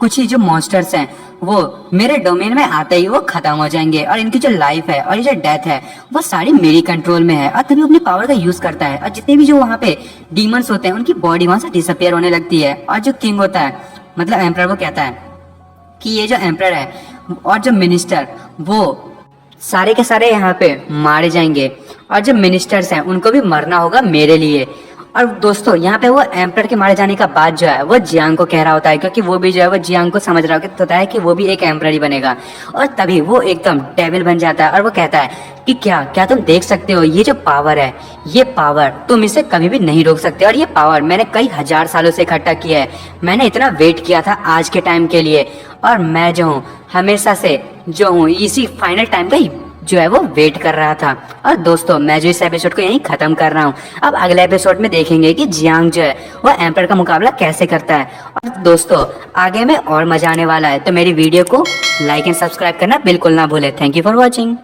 कुछ ही जो मॉन्स्टर्स हैं वो मेरे डोमेन में आते ही वो खत्म हो जाएंगे, और इनकी जो लाइफ है और ये जो डेथ है वो सारी मेरी कंट्रोल में है। और तभी अपनी पावर का यूज करता है, और जितने भी जो वहाँ पे डीमंस होते हैं उनकी बॉडी वहां से डिसअपियर होने लगती है। और जो किंग होता है मतलब एम्परर, वो कहता है कि ये जो एम्परर है और जो मिनिस्टर वो सारे के सारे यहाँ पे मारे जाएंगे, और जो मिनिस्टर्स हैं उनको भी मरना होगा मेरे लिए। और दोस्तों यहाँ पे वो एम्परर के मारे जाने का बाद जो है वो जियांग को कह रहा होता है, क्योंकि वो भी जो है वो जियांग को समझ रहा होता है कि वो भी एक एम्परर ही बनेगा। और तभी वो एकदम डेविल बन जाता है और वो कहता है कि क्या तुम देख सकते हो ये जो पावर है, ये पावर तुम इसे कभी भी नहीं रोक सकते, और ये पावर मैंने कई हजार सालों से इकट्ठा किया है। मैंने इतना वेट किया था आज के टाइम के लिए, और मैं जो हूँ हमेशा से जो हूँ इसी फाइनल टाइम का ही जो है वो वेट कर रहा था। और दोस्तों मैं जो इस एपिसोड को यहीं खत्म कर रहा हूँ। अब अगले एपिसोड में देखेंगे कि जियांग जो है वो एम्परर का मुकाबला कैसे करता है। और दोस्तों आगे में और मजा आने वाला है, तो मेरी वीडियो को लाइक एंड सब्सक्राइब करना बिल्कुल ना भूले। Thank you for watching.